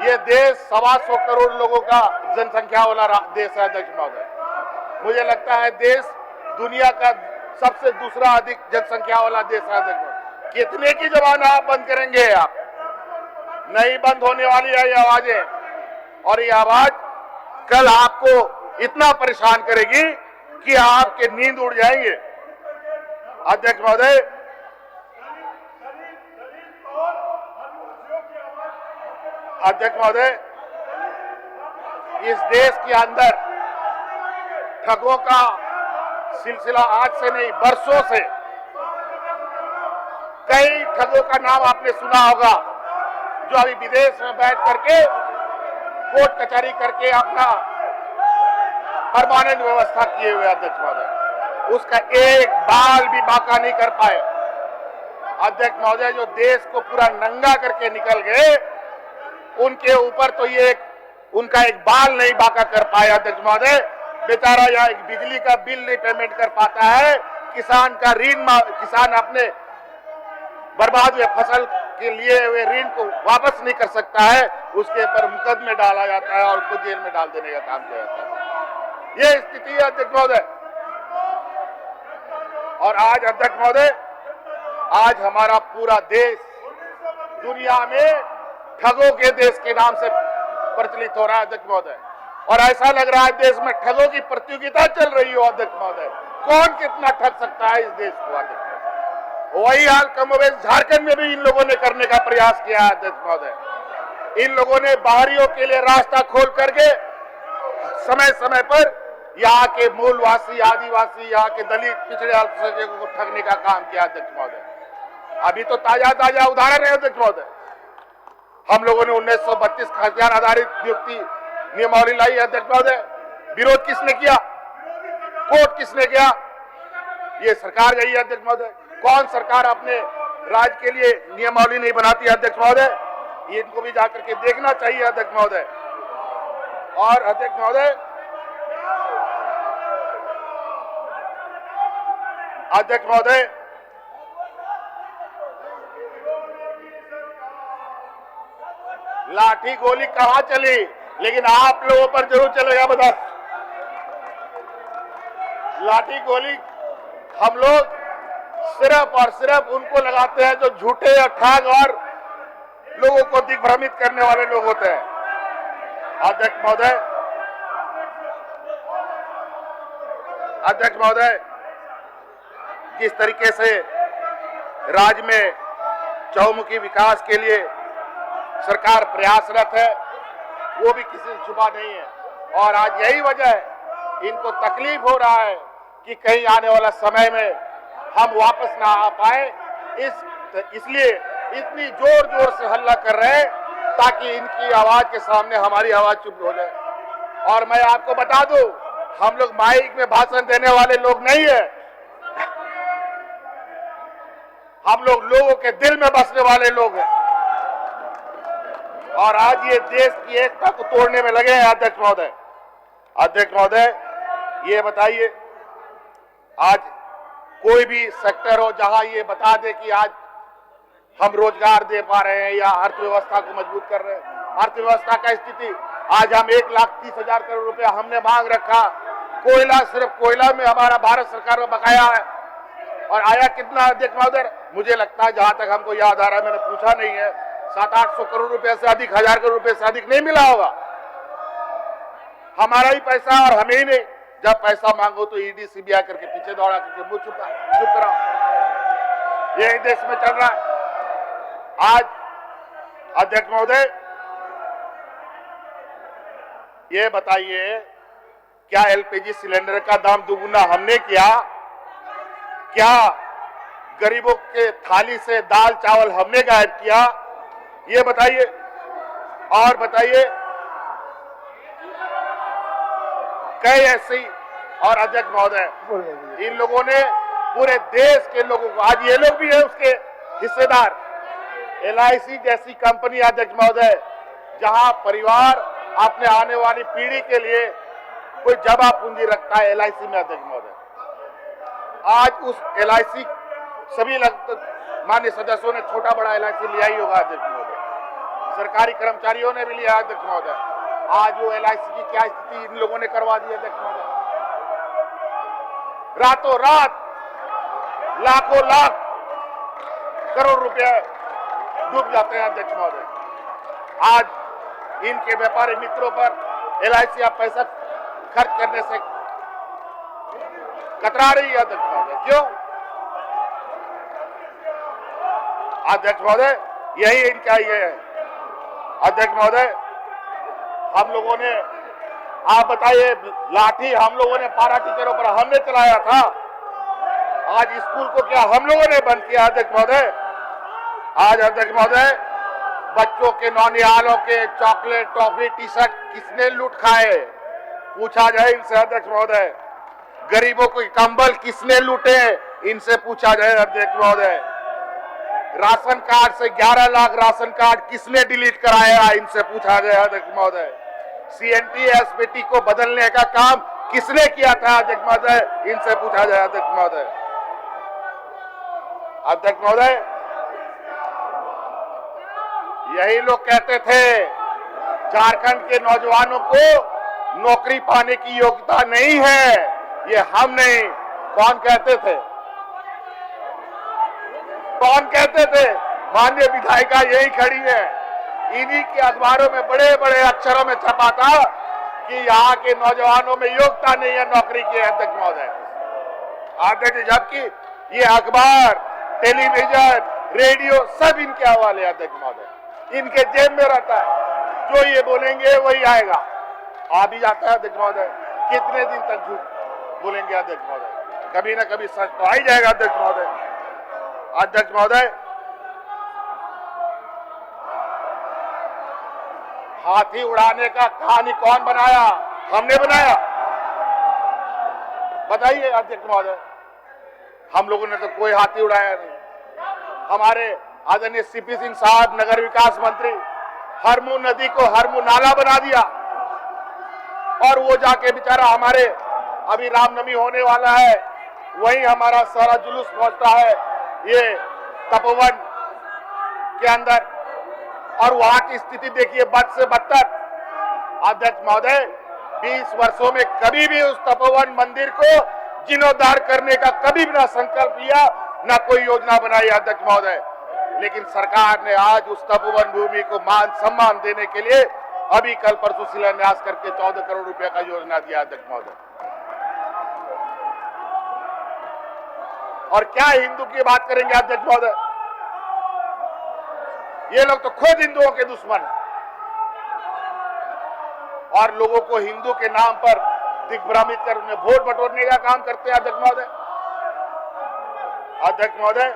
ये देश 125 करोड़ लोगों का जनसंख्या वाला देश है अध्यक्ष महोदय। मुझे लगता है देश दुनिया का सबसे दूसरा अधिक जनसंख्या वाला देश है अध्यक्ष महोदय। कितने की जबान आप बंद करेंगे? आप नहीं बंद होने वाली है ये आवाजें, और ये आवाज कल आपको इतना परेशान करेगी कि आपके नींद उड़ जाएंगे। अध्यक्ष महोदय, इस देश के अंदर ठगों का सिलसिला आज से नहीं, बरसों से कई ठगों का नाम आपने सुना होगा, जो अभी विदेश में बैठ करके कोर्ट कचहरी करके अपना परमानेंट व्यवस्था किए हुए अध्यक्ष महोदय, उसका एक बाल भी बाका नहीं कर पाए। अध्यक्ष महोदय, जो देश को पूरा नंगा करके निकल गए, उनके ऊपर तो ये उनका एक बाल नहीं बाका कर पाए अध्यक्ष महोदय। बेचारा यहाँ एक बिजली का बिल नहीं पेमेंट कर पाता है, किसान अपने बर्बाद हुए फसल के लिए हुए ऋण को वापस नहीं कर सकता है, उसके ऊपर मुकदमे डाला जाता है और उसको जेल में डाल देने का काम किया जाता है। ये स्थिति है अध्यक्ष महोदय। और आज अध्यक्ष महोदय, आज हमारा पूरा देश दुनिया में ठगों के देश के नाम से प्रचलित हो रहा है अध्यक्ष महोदय, और ऐसा लग रहा है देश में ठगों की प्रतियोगिता चल रही हो अध्यक्ष महोदय। कौन कितना ठग सकता है इस देश को अध्यक्ष महोदय। वही हाल कमोबेश झारखंड में भी इन लोगों ने करने का प्रयास किया है अध्यक्ष महोदय। इन लोगों ने बाहरियों के लिए रास्ता खोल करके समय समय पर यहाँ के मूलवासी, आदिवासी, यहाँ के दलित, पिछड़े अल्पसंख्यकों को ठगने का काम किया अध्यक्ष महोदय। अभी तो ताजा उदाहरण है अध्यक्ष महोदय। हम लोगों ने 1932 खाद्यान्न आधारित नियुक्ति नियमावली लाई अध्यक्ष महोदय। विरोध किसने किया? कोर्ट किसने किया? ये सरकार गई है अध्यक्ष महोदय। कौन सरकार अपने राज्य के लिए नियमावली नहीं बनाती है अध्यक्ष महोदय? ये इनको भी जाकर के देखना चाहिए अध्यक्ष महोदय। और अध्यक्ष महोदय, लाठी गोली कहां चली, लेकिन आप लोगों पर जरूर चलेगा बता। लाठी गोली हम लोग सिर्फ और सिर्फ उनको लगाते हैं जो झूठे और ठग और लोगों को दिग्भ्रमित करने वाले लोग होते हैं। अध्यक्ष महोदय, जिस तरीके से राज्य में चहुमुखी विकास के लिए सरकार प्रयासरत है, वो भी किसी से छुपा नहीं है। और आज यही वजह है, इनको तकलीफ हो रहा है कि कहीं आने वाला समय में हम वापस ना आ पाए, इसलिए इतनी जोर से हल्ला कर रहे हैं ताकि इनकी आवाज के सामने हमारी आवाज चुप हो जाए। और मैं आपको बता दूं, हम लोग माइक में भाषण देने वाले लोग नहीं है, हम लोग लोगों के दिल में बसने वाले लोग हैं। और आज ये देश की एकता को तोड़ने में लगे हैं अध्यक्ष महोदय। ये बताइए, आज कोई भी सेक्टर हो जहां ये बता दे कि आज हम रोजगार दे पा रहे हैं या अर्थव्यवस्था को मजबूत कर रहे हैं। अर्थव्यवस्था का स्थिति आज हम 1,30,000 करोड़ रुपया हमने मांग रखा। कोयला, सिर्फ कोयला में हमारा भारत सरकार में बकाया है। और आया कितना अध्यक्ष महोदय? मुझे लगता है, जहां तक हमको याद आ रहा है, मैंने पूछा नहीं है, 700-800 करोड़ रुपए से अधिक, 1000 करोड़ रुपए से अधिक नहीं मिला होगा। हमारा ही पैसा और हमें ही नहीं। जब पैसा मांगो तो ईडी सीबीआई करके पीछे दौड़ा करके मुंह चुप रहा। यही देश में चल रहा है। आज अध्यक्ष महोदय, ये बताइए, क्या एलपीजी सिलेंडर का दाम दुगुना हमने किया? क्या गरीबों के थाली से दाल चावल हमने गायब किया? ये बताइए। और बताइए, कई ऐसी। और अध्यक्ष महोदय, इन लोगों ने पूरे देश के लोगों को, आज ये लोग भी है उसके हिस्सेदार। एलआईसी जैसी कंपनी अध्यक्ष महोदय, जहां परिवार अपने आने वाली पीढ़ी के लिए कोई जमा पूंजी रखता है, एलआईसी में अध्यक्ष महोदय, आज उस एलआईसी सभी मान्य सदस्यों ने छोटा बड़ा एलआईसी लिया ही होगा अध्यक्ष महोदय, सरकारी कर्मचारियों ने भी लिया अध्यक्ष महोदय। आज वो एलआईसी की क्या स्थिति इन लोगों ने करवा दी अध्यक्ष महोदय। रातों रात लाखों लाख करोड़ रुपए डूब जाते हैं अध्यक्ष महोदय। आज इनके व्यापारी मित्रों पर एलआईसी आप पैसा खर्च करने से कतरा रही है अध्यक्ष महोदय। क्यों? अध्यक्ष महोदय, यही इनका ये है अध्यक्ष महोदय। हम लोगों ने, आप बताइए, लाठी हम लोगों ने पारा टीचरों पर हमने चलाया था। आज स्कूल को क्या हम लोगों ने बंद किया अध्यक्ष महोदय? आज अध्यक्ष महोदय, बच्चों के नौनिहालों के चॉकलेट, टॉफी, टी शर्ट किसने लूट खाए? पूछा जाए इनसे अध्यक्ष महोदय। गरीबों के कंबल किसने लूटे? इनसे पूछा जाए अध्यक्ष महोदय। राशन कार्ड से 11 लाख राशन कार्ड किसने डिलीट कराया? इनसे पूछा जाए अध्यक्ष महोदय। सीएनटी एसपीटी को बदलने का काम किसने किया था अध्यक्ष महोदय? इनसे पूछा जाए अध्यक्ष महोदय। अध्यक्ष महोदय, यही लोग कहते थे झारखंड के नौजवानों को नौकरी पाने की योग्यता नहीं है। ये हम नहीं, कौन कहते थे? कौन कहते थे? माननीय विधायिका यही खड़ी है। इन्हीं के अखबारों में बड़े बड़े अक्षरों में छपा था कि यहाँ के नौजवानों में योग्यता नहीं है नौकरी की अध्यक्ष महोदय। अध्यक्ष, जबकि ये अखबार, टेलीविजन, रेडियो सब इनके हवाले अध्यक्ष महोदय, इनके जेब में रहता है। जो ये बोलेंगे वही आएगा। आ भी जाता है अध्यक्ष महोदय। कितने दिन तक झूठ बोलेंगे अध्यक्ष महोदय? कभी ना कभी सच तो आ ही जाएगा अध्यक्ष महोदय। अध्यक्ष महोदय, हाथी उड़ाने का कहानी कौन बनाया? हमने बनाया? बताइए अध्यक्ष महोदय। हम लोगों ने तो कोई हाथी उड़ाया नहीं। हमारे आदरणीय सीपी सिंह साहब, नगर विकास मंत्री, हरमू नदी को हरमू नाला बना दिया। और वो जाके बेचारा, हमारे अभी रामनवमी होने वाला है, वहीं हमारा सारा जुलूस पहुंचता है ये तपोवन के अंदर, और वहां की स्थिति देखिए बद से बदतर। अध्यक्ष महोदय, 20 वर्षों में कभी भी उस तपोवन मंदिर को जीर्णोद्धार करने का कभी भी ना संकल्प लिया, ना कोई योजना बनाई अध्यक्ष महोदय। लेकिन सरकार ने आज उस तपोवन भूमि को मान सम्मान देने के लिए अभी कल परसों शिलान्यास करके 14 करोड़ रुपए का योजना दिया अध्यक्ष महोदय। और क्या हिंदू की बात करेंगे अध्यक्ष महोदय? ये लोग तो खुद हिंदुओं के दुश्मन हैं और लोगों को हिंदू के नाम पर दिग्भ्रमित कर उन्हें वोट बटोरने का काम करते हैं अध्यक्ष महोदय। अध्यक्ष महोदय,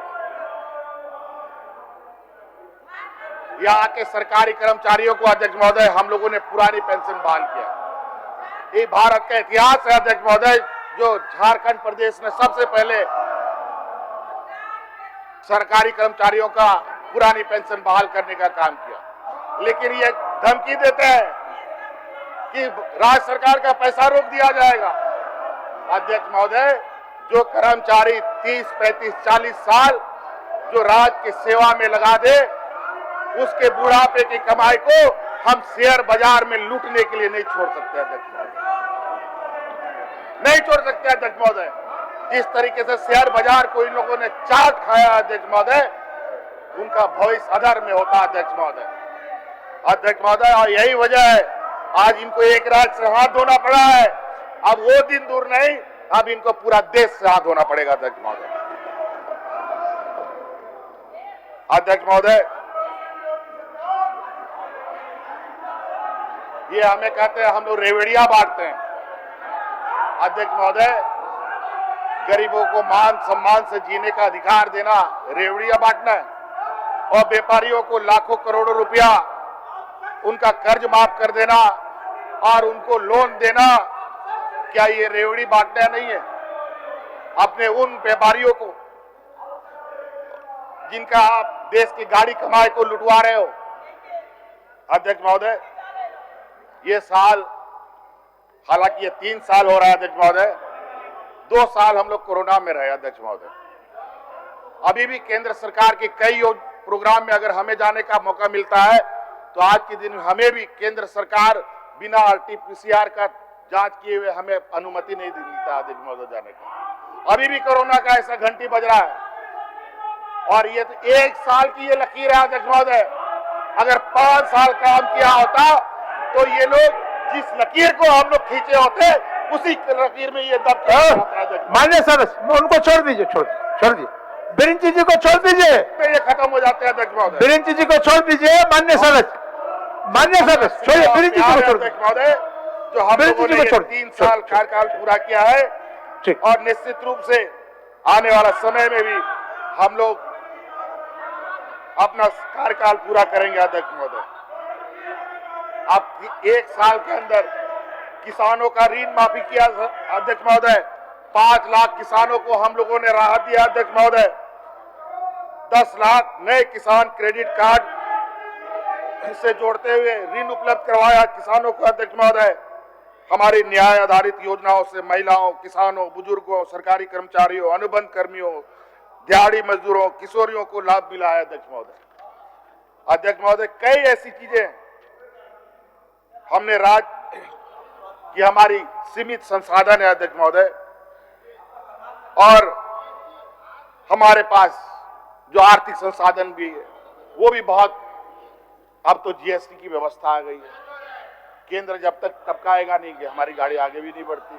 यहाँ के सरकारी कर्मचारियों को अध्यक्ष महोदय हम लोगों ने पुरानी पेंशन बहाल किया। ये भारत का इतिहास है अध्यक्ष महोदय, जो झारखंड प्रदेश ने सबसे पहले सरकारी कर्मचारियों का पुरानी पेंशन बहाल करने का काम किया। लेकिन ये धमकी देते हैं कि राज्य सरकार का पैसा रोक दिया जाएगा। अध्यक्ष महोदय, जो कर्मचारी 30, 35, 40 साल जो राज्य की सेवा में लगा दे, उसके बुढ़ापे की कमाई को हम शेयर बाजार में लूटने के लिए नहीं छोड़ सकते अध्यक्ष महोदय, नहीं छोड़ सकते अध्यक्ष महोदय। जिस तरीके से शेयर बाजार को इन लोगों ने चाट खाया अध्यक्ष महोदय, उनका भविष्य अधर में होता अध्यक्ष महोदय। अध्यक्ष महोदय, और यही वजह है आज इनको एक राज्य से हाथ धोना पड़ा है। अब वो दिन दूर नहीं, अब इनको पूरा देश से हाथ धोना पड़ेगा अध्यक्ष महोदय। अध्यक्ष महोदय, ये हमें कहते हैं हम लोग रेवड़िया बांटते हैं। अध्यक्ष महोदय, गरीबों को मान सम्मान से जीने का अधिकार देना रेवड़िया बांटना है, और व्यापारियों को लाखों करोड़ों रुपया उनका कर्ज माफ कर देना और उनको लोन देना, क्या ये रेवड़ी बांटना नहीं है? अपने उन व्यापारियों को जिनका आप देश की गाड़ी कमाई को लुटवा रहे हो। अध्यक्ष महोदय, ये साल, हालांकि ये 3 साल हो रहा है अध्यक्ष महोदय, 2 साल हम लोग कोरोना में रहे अध्यक्ष महोदय। अभी भी केंद्र सरकार के कई प्रोग्राम में अगर हमें जाने का मौका मिलता है तो आज के दिन हमें भी केंद्र सरकार बिना RT-PCR का जांच किए हुए हमें अनुमति नहीं देता अध्यक्ष महोदय जाने का। अभी भी कोरोना का ऐसा घंटी बज रहा है, और ये तो 1 साल की ये लकीर है अध्यक्ष महोदय। अगर 5 साल काम किया होता तो ये लोग जिस लकीर को हम लोग खींचे होते, उसी लकीर में ये दब
मान्य सदस्य, उनको छोड़ दीजिए, छोड़ दीजिए। बिरिंची जी को छोड़ दीजिए,
ये खत्म हो जाते हैं अध्यक्ष महोदय।
बिरिंची जी को छोड़ दीजिए। मान्य सदस्य, छोड़िए बिरिंची जी को छोड़
अध्यक्ष महोदय। जो हम लोगों ने 3 साल कार्यकाल पूरा किया है, और निश्चित रूप से आने वाला समय में भी हम लोग अपना कार्यकाल पूरा करेंगे अध्यक्ष महोदय। अब 1 साल के अंदर किसानों का ऋण माफी किया अध्यक्ष महोदय। 5 लाख किसानों को हम लोगों ने राहत दिया अध्यक्ष महोदय। 10 लाख नए किसान क्रेडिट कार्ड से जोड़ते हुए ऋण उपलब्ध करवाया किसानों को अध्यक्ष महोदय। हमारी न्याय आधारित योजनाओं से महिलाओं, किसानों, बुजुर्गों, सरकारी कर्मचारियों, अनुबंध कर्मियों, दिहाड़ी मजदूरों, किशोरियों को लाभ मिला है अध्यक्ष महोदय। अध्यक्ष महोदय, कई ऐसी चीजें हमने राज्य की हमारी सीमित संसाधन है अध्यक्ष महोदय, और हमारे पास जो आर्थिक संसाधन भी है वो भी बहुत, अब तो GST की व्यवस्था आ गई है। केंद्र जब तक टपकाएगा नहीं कि हमारी गाड़ी आगे भी नहीं बढ़ती।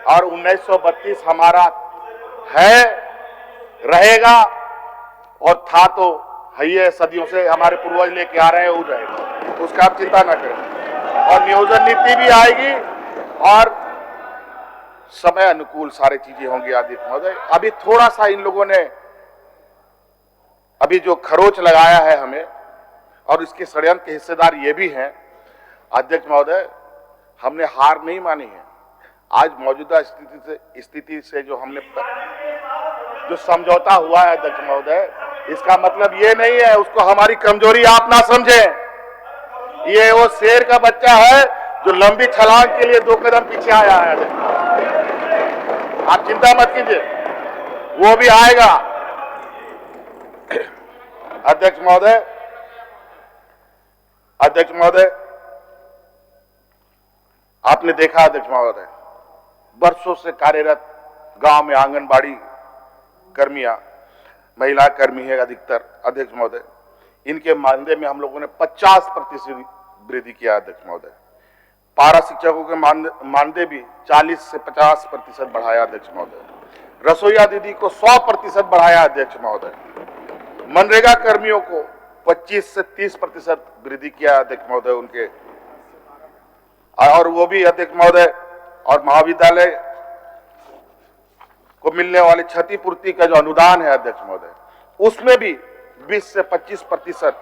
और 1932 हमारा है, रहेगा, और था तो है ही, सदियों से हमारे पूर्वज लेके आ रहे हैं, वो रहेगा, उसका आप चिंता ना करें। और नियोजन नीति भी आएगी और समय अनुकूल सारी चीजें होंगी आदित्य महोदय। अभी थोड़ा सा इन लोगों ने अभी जो खरोच लगाया है हमें, और इसके षड्यंत्र के हिस्सेदार ये भी हैं अध्यक्ष महोदय। हमने हार नहीं मानी है। आज मौजूदा स्थिति से जो हमने जो समझौता हुआ है अध्यक्ष महोदय, इसका मतलब ये नहीं है उसको हमारी कमजोरी आप ना समझें। ये वो शेर का बच्चा है जो लंबी छलांग के लिए 2 कदम पीछे आया है अध्यक्ष। आप चिंता मत कीजिए, वो भी आएगा अध्यक्ष महोदय। अध्यक्ष महोदय, आपने देखा अध्यक्ष महोदय, वर्षों से कार्यरत गांव में आंगनबाड़ी कर्मियां, महिला कर्मी है अधिकतर अध्यक्ष महोदय, इनके मानदेय में हम लोगों ने 50% वृद्धि किया अध्यक्ष महोदय। पारा शिक्षकों के मानदेय भी 40 से 50% बढ़ाया अध्यक्ष महोदय। रसोईया दीदी को 100% बढ़ाया अध्यक्ष महोदय। मनरेगा कर्मियों को 25 से 30% वृद्धि किया अध्यक्ष महोदय उनके, और वो भी अध्यक्ष महोदय। और महाविद्यालय को मिलने वाली क्षतिपूर्ति का जो अनुदान है अध्यक्ष महोदय, उसमें भी 20 से 25%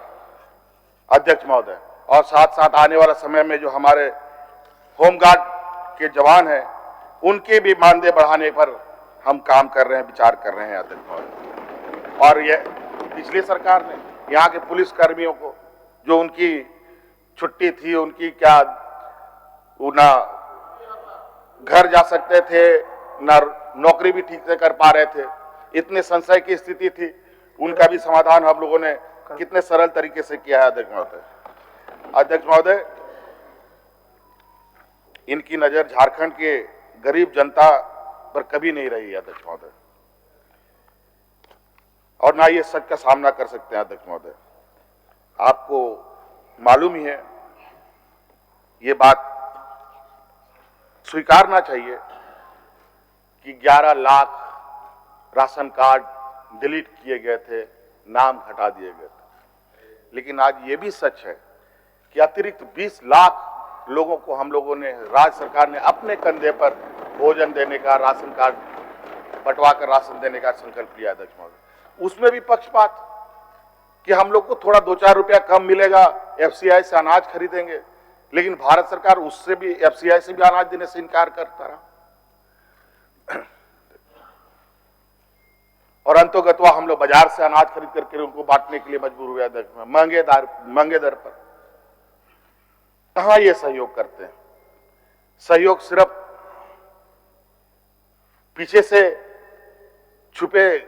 अध्यक्ष महोदय। और साथ साथ आने वाला समय में जो हमारे होमगार्ड के जवान हैं, उनके भी मानदेय बढ़ाने पर हम काम कर रहे हैं, विचार कर रहे हैं अध्यक्ष महोदय। और ये पिछली सरकार ने यहाँ के पुलिस कर्मियों को, जो उनकी छुट्टी थी, उनकी क्या, वो ना घर जा सकते थे, ना नौकरी भी ठीक से कर पा रहे थे, इतने संशय की स्थिति थी, उनका भी समाधान हम लोगों ने कितने सरल तरीके से किया है अध्यक्ष महोदय। अध्यक्ष महोदय, इनकी नजर झारखंड के गरीब जनता पर कभी नहीं रही है अध्यक्ष महोदय, और ना ये सच का सामना कर सकते हैं अध्यक्ष महोदय। आपको मालूम ही है, ये बात स्वीकारना चाहिए कि 11 लाख राशन कार्ड डिलीट किए गए थे, नाम हटा दिए गए थे, लेकिन आज ये भी सच है कि अतिरिक्त 20 लाख लोगों को हम लोगों ने, राज्य सरकार ने अपने कंधे पर भोजन देने का, राशन कार्ड बंटवा कर राशन देने का संकल्प लिया अध्यक्ष महोदय। उसमें भी पक्षपात कि हम लोग को थोड़ा 2-4 रुपया कम मिलेगा, एफसीआई से अनाज खरीदेंगे, लेकिन भारत सरकार उससे भी, एफसीआई से भी अनाज देने से इनकार करता रहा। और अंतोगत्वा हम लोग बाजार से अनाज खरीद करके उनको बांटने के लिए मजबूर हुए अध्यक्ष में, महंगे दर पर। कहां ये सहयोग करते हैं? सहयोग सिर्फ पीछे से, छुपे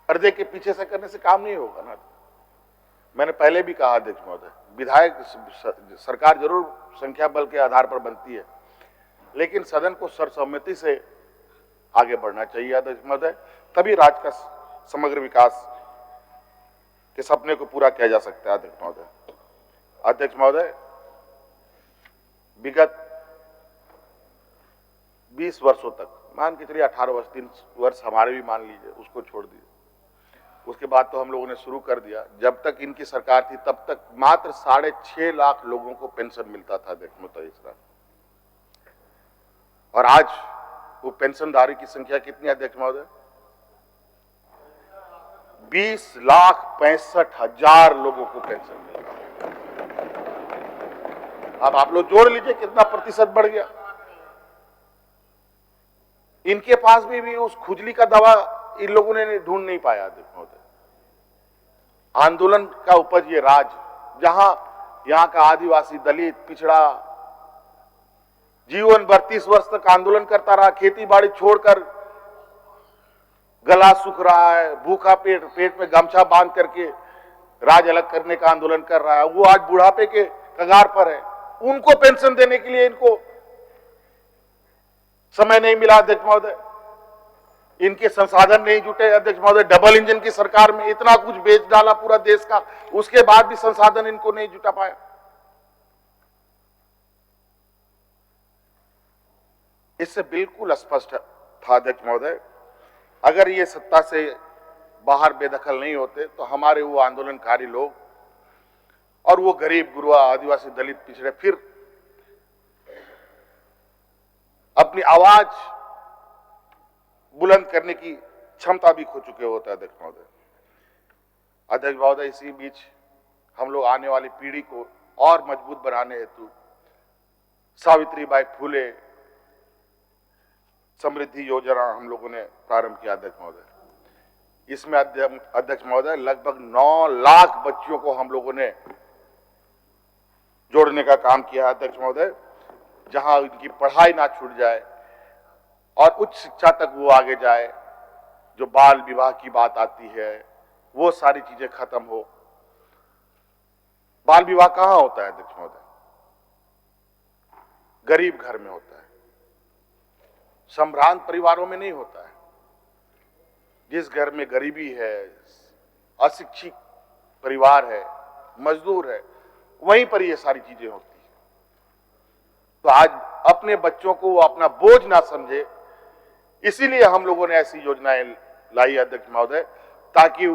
पर्दे के पीछे से करने से काम नहीं होगा ना। मैंने पहले भी कहा अध्यक्ष महोदय, विधायक सरकार जरूर संख्या बल के आधार पर बनती है, लेकिन सदन को सर्वसम्मति से आगे बढ़ना चाहिए अध्यक्ष महोदय, तभी राज्य का समग्र विकास के सपने को पूरा किया जा सकता है अध्यक्ष महोदय। अध्यक्ष महोदय, विगत 20 वर्षों तक, मान के चलिए 18 वर्ष, 3 वर्ष हमारे भी मान लीजिए, उसको छोड़ दीजिए, उसके बाद तो हम लोगों ने शुरू कर दिया। जब तक इनकी सरकार थी तब तक मात्र 6.5 लाख लोगों को पेंशन मिलता था अध्यक्ष महोदय इस रात, और आज वो पेंशनधारी की संख्या कितनी है अध्यक्ष महोदय? 20,65,000 लोगों को पेंशन मिल रहा है। अब आप लोग जोड़ लीजिए कितना प्रतिशत बढ़ गया। इनके पास भी उस खुजली का दवा इन लोगों ने ढूंढ नहीं पाया अध्यक्ष महोदय। आंदोलन का उपज ये राज्य, जहां यहां का आदिवासी, दलित, पिछड़ा जीवन भर 30 वर्ष तक आंदोलन करता रहा, खेती बाड़ी छोड़कर, गला सूख रहा है, भूखा पेट में गमछा बांध करके राज अलग करने का आंदोलन कर रहा है, वो आज बुढ़ापे के कगार पर है। उनको पेंशन देने के लिए इनको समय नहीं मिला अध्यक्ष महोदय, इनके संसाधन नहीं जुटे अध्यक्ष महोदय। डबल इंजन की सरकार में इतना कुछ बेच डाला पूरा देश का, उसके बाद भी संसाधन इनको नहीं जुटा पाया। इससे बिल्कुल स्पष्ट था अध्यक्ष महोदय, अगर ये सत्ता से बाहर बेदखल नहीं होते तो हमारे वो आंदोलनकारी लोग और वो गरीब गुरुआ, आदिवासी, दलित, पिछड़े फिर अपनी आवाज बुलंद करने की क्षमता भी खो चुके होते हैं अध्यक्ष महोदय। अध्यक्ष महोदय, इसी बीच हम लोग आने वाली पीढ़ी को और मजबूत बनाने हेतु सावित्रीबाई फुले समृद्धि योजना हम लोगों ने प्रारंभ किया अध्यक्ष महोदय। इसमें अध्यक्ष महोदय लगभग 9 लाख बच्चियों को हम लोगों ने जोड़ने का काम किया अध्यक्ष महोदय, जहां उनकी पढ़ाई ना छूट जाए और उच्च शिक्षा तक वो आगे जाए। जो बाल विवाह की बात आती है वो सारी चीजें खत्म हो। बाल विवाह कहां होता है अध्यक्ष महोदय? गरीब घर में होता है, संभ्रांत परिवारों में नहीं होता है। जिस घर में गरीबी है, अशिक्षित परिवार है, मजदूर है, वहीं पर ये सारी चीजें होती है। तो आज अपने बच्चों को वो अपना बोझ ना समझे, इसीलिए हम लोगों ने ऐसी योजनाएं लाई अध्यक्ष महोदय, ताकि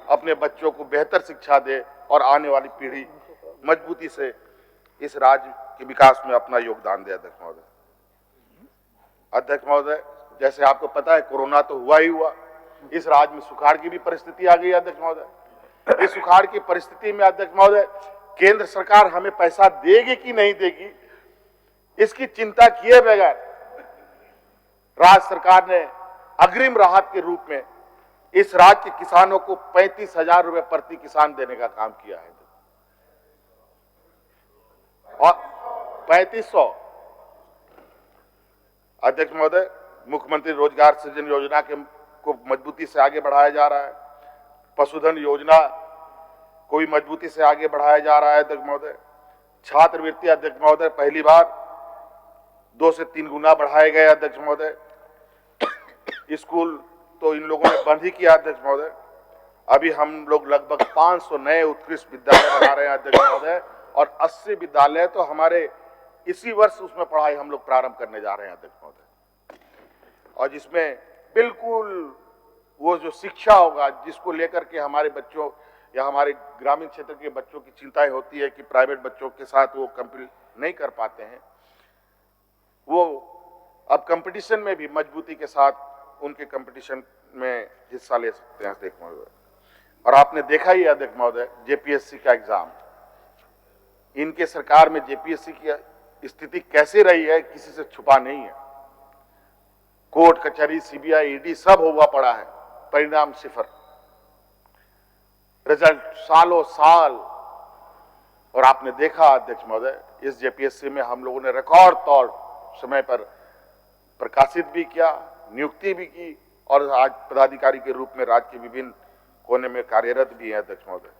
अपने बच्चों को बेहतर शिक्षा दे और आने वाली पीढ़ी मजबूती से इस राज्य के विकास में अपना योगदान दे अध्यक्ष महोदय। अध्यक्ष महोदय, जैसे आपको पता है कोरोना तो हुआ ही हुआ, इस राज्य में सुखाड़ की भी परिस्थिति आ गई अध्यक्ष महोदय। इस सुखाड़ की परिस्थिति में अध्यक्ष महोदय, केंद्र सरकार हमें पैसा देगी कि नहीं देगी, इसकी चिंता किए बगैर राज्य सरकार ने अग्रिम राहत के रूप में इस राज्य के किसानों को 35,000 रुपए प्रति किसान देने का काम किया है। और 3500 अध्यक्ष महोदय, मुख्यमंत्री रोजगार सृजन योजना को मजबूती से आगे बढ़ाया जा रहा है। पशुधन योजना कोई मजबूती से आगे बढ़ाया जा रहा है अध्यक्ष महोदय। छात्रवृत्ति अध्यक्ष महोदय पहली बार 2 से 3 गुना बढ़ाए गए अध्यक्ष महोदय। स्कूल तो इन लोगों ने बंद ही किया अध्यक्ष महोदय। अभी हम लोग लगभग 500 नए उत्कृष्ट विद्यालय बना रहे हैं अध्यक्ष महोदय, और 80 विद्यालय तो हमारे इसी वर्ष उसमें पढ़ाई हम लोग प्रारंभ करने जा रहे हैं अध्यक्ष महोदय। और जिसमें बिल्कुल वो जो शिक्षा होगा, जिसको लेकर के हमारे बच्चों या हमारे ग्रामीण क्षेत्र के बच्चों की चिंताएं होती है कि प्राइवेट बच्चों के साथ वो कंपीट नहीं कर पाते हैं, वो अब कंपटीशन में भी मजबूती के साथ उनके कंपटीशन में हिस्सा ले सकते हैं अध्यक्ष महोदय। और आपने देखा ही अध्यक्ष महोदय जेपीएससी का एग्जाम, इनके सरकार में जेपीएससी की स्थिति कैसे रही है किसी से छुपा नहीं है। कोर्ट कचहरी सीबीआई ईडी सब हुआ पड़ा है, परिणाम सिफर, रिजल्ट सालों साल। और आपने देखा अध्यक्ष महोदय इस जेपीएससी में हम लोगों ने रिकॉर्ड तौर समय पर प्रकाशित भी किया, नियुक्ति भी की, और आज पदाधिकारी के रूप में राज्य के विभिन्न कोने में कार्यरत भी है अध्यक्ष महोदय।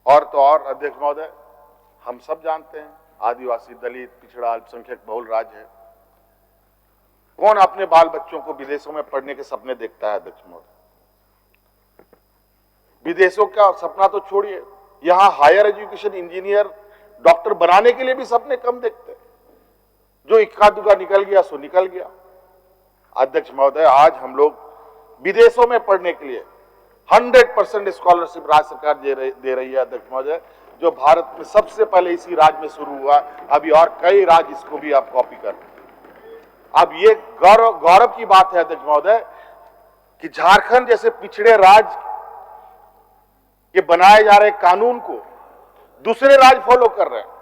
और तो और अध्यक्ष महोदय हम सब जानते हैं आदिवासी, दलित, पिछड़ा, अल्पसंख्यक बहुल राज्य है। कौन अपने बाल बच्चों को विदेशों में पढ़ने के सपने देखता है अध्यक्ष महोदय? विदेशों का सपना तो छोड़िए, यहां हायर एजुकेशन, इंजीनियर, डॉक्टर बनाने के लिए भी सपने कम देखते हैं। जो इक्का दुक्का निकल गया सो निकल गया। अध्यक्ष महोदय आज हम लोग विदेशों में पढ़ने के लिए 100% स्कॉलरशिप राज्य सरकार दे रही है अध्यक्ष महोदय, जो भारत में सबसे पहले इसी राज्य में शुरू हुआ। अभी और कई राज्य इसको भी आप कॉपी कर। अब ये गौरव की बात है अध्यक्ष महोदय कि झारखंड जैसे पिछड़े राज्य के बनाए जा रहे कानून को दूसरे राज्य फॉलो कर रहे हैं।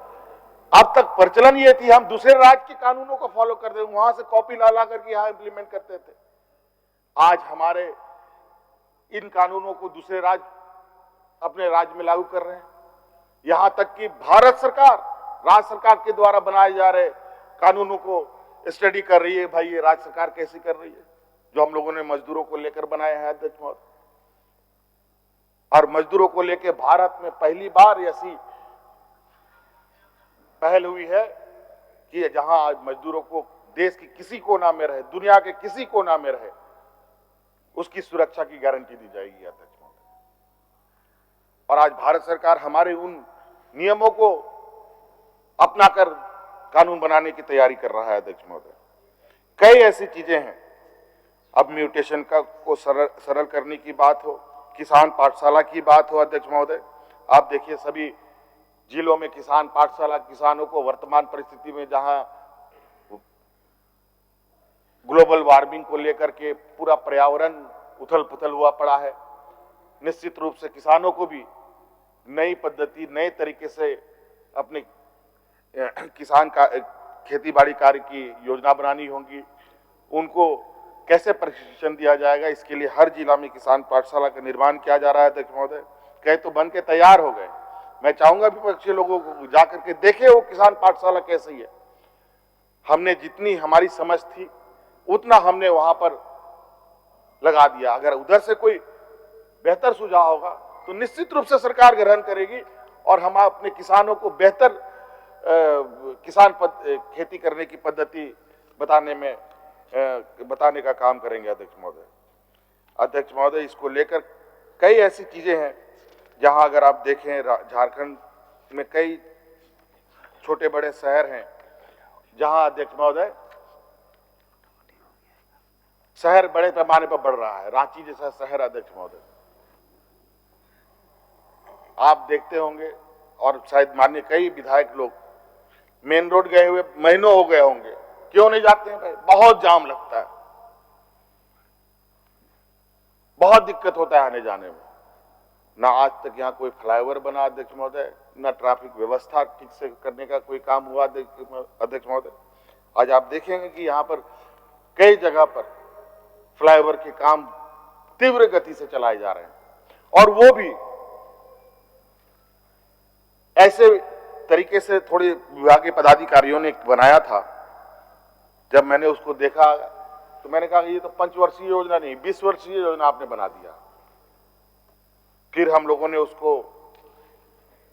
अब तक प्रचलन ये थी हम दूसरे राज्य के कानूनों को फॉलो करते थे, वहां से कॉपी ला करके यहां इंप्लीमेंट करते थे। आज हमारे इन कानूनों को दूसरे राज्य अपने राज्य में लागू कर रहे हैं। यहां तक कि भारत सरकार, राज्य सरकार के द्वारा बनाए जा रहे कानूनों को स्टडी कर रही है, भाई ये राज्य सरकार कैसी कर रही है, जो हम लोगों ने मजदूरों को लेकर बनाए हैं अध्यक्ष महोदय। और मजदूरों को लेकर भारत में पहली बार ऐसी पहल हुई है कि जहां आज मजदूरों को देश के किसी कोना में रहे, दुनिया के किसी कोना में रहे, उसकी सुरक्षा की गारंटी दी जाएगी अध्यक्ष महोदय। और आज भारत सरकार हमारे उन नियमों को अपनाकर कानून बनाने की तैयारी कर रहा है अध्यक्ष महोदय। कई ऐसी चीजें हैं, अब म्यूटेशन को सरल करने की बात हो, किसान पाठशाला की बात हो अध्यक्ष महोदय, आप देखिए सभी जिलों में किसान पाठशाला, किसानों को वर्तमान परिस्थिति में जहां ग्लोबल वार्मिंग को लेकर के पूरा पर्यावरण उथल पुथल हुआ पड़ा है, निश्चित रूप से किसानों को भी नई पद्धति, नए तरीके से अपने किसान का खेती बाड़ी कार्य की योजना बनानी होगी। उनको कैसे प्रशिक्षण दिया जाएगा, इसके लिए हर जिला में किसान पाठशाला का निर्माण किया जा रहा है अध्यक्ष महोदय। कई तो बन के तैयार हो गए। मैं चाहूंगा विपक्षी लोगों को जाकर के देखे वो किसान पाठशाला कैसी है। हमने जितनी हमारी समझ थी उतना हमने वहां पर लगा दिया। अगर उधर से कोई बेहतर सुझाव होगा तो निश्चित रूप से सरकार ग्रहण करेगी और हम अपने किसानों को बेहतर खेती करने की पद्धति बताने का काम करेंगे अध्यक्ष महोदय। अध्यक्ष महोदय इसको लेकर कई ऐसी चीजें हैं जहां अगर आप देखें झारखंड में कई छोटे बड़े शहर हैं जहां अध्यक्ष महोदय शहर बड़े पैमाने पर बढ़ रहा है। रांची जैसा शहर अध्यक्ष महोदय आप देखते होंगे, और शायद माननीय कई विधायक लोग मेन रोड गए हुए महीनों हो गए होंगे, क्यों नहीं जाते हैं भाई? बहुत जाम लगता है, बहुत दिक्कत होता है आने जाने में। ना आज तक यहाँ कोई फ्लाईओवर बना अध्यक्ष महोदय, ना ट्रैफिक व्यवस्था ठीक से करने का कोई काम हुआ अध्यक्ष महोदय। आज आप देखेंगे कि यहाँ पर कई जगह पर फ्लाईओवर के काम तीव्र गति से चलाए जा रहे हैं, और वो भी ऐसे तरीके से थोड़े विभागीय पदाधिकारियों ने बनाया था। जब मैंने उसको देखा तो मैंने कहा ये तो 5 वर्षीय योजना नहीं, 20 वर्षीय योजना आपने बना दिया। फिर हम लोगों ने उसको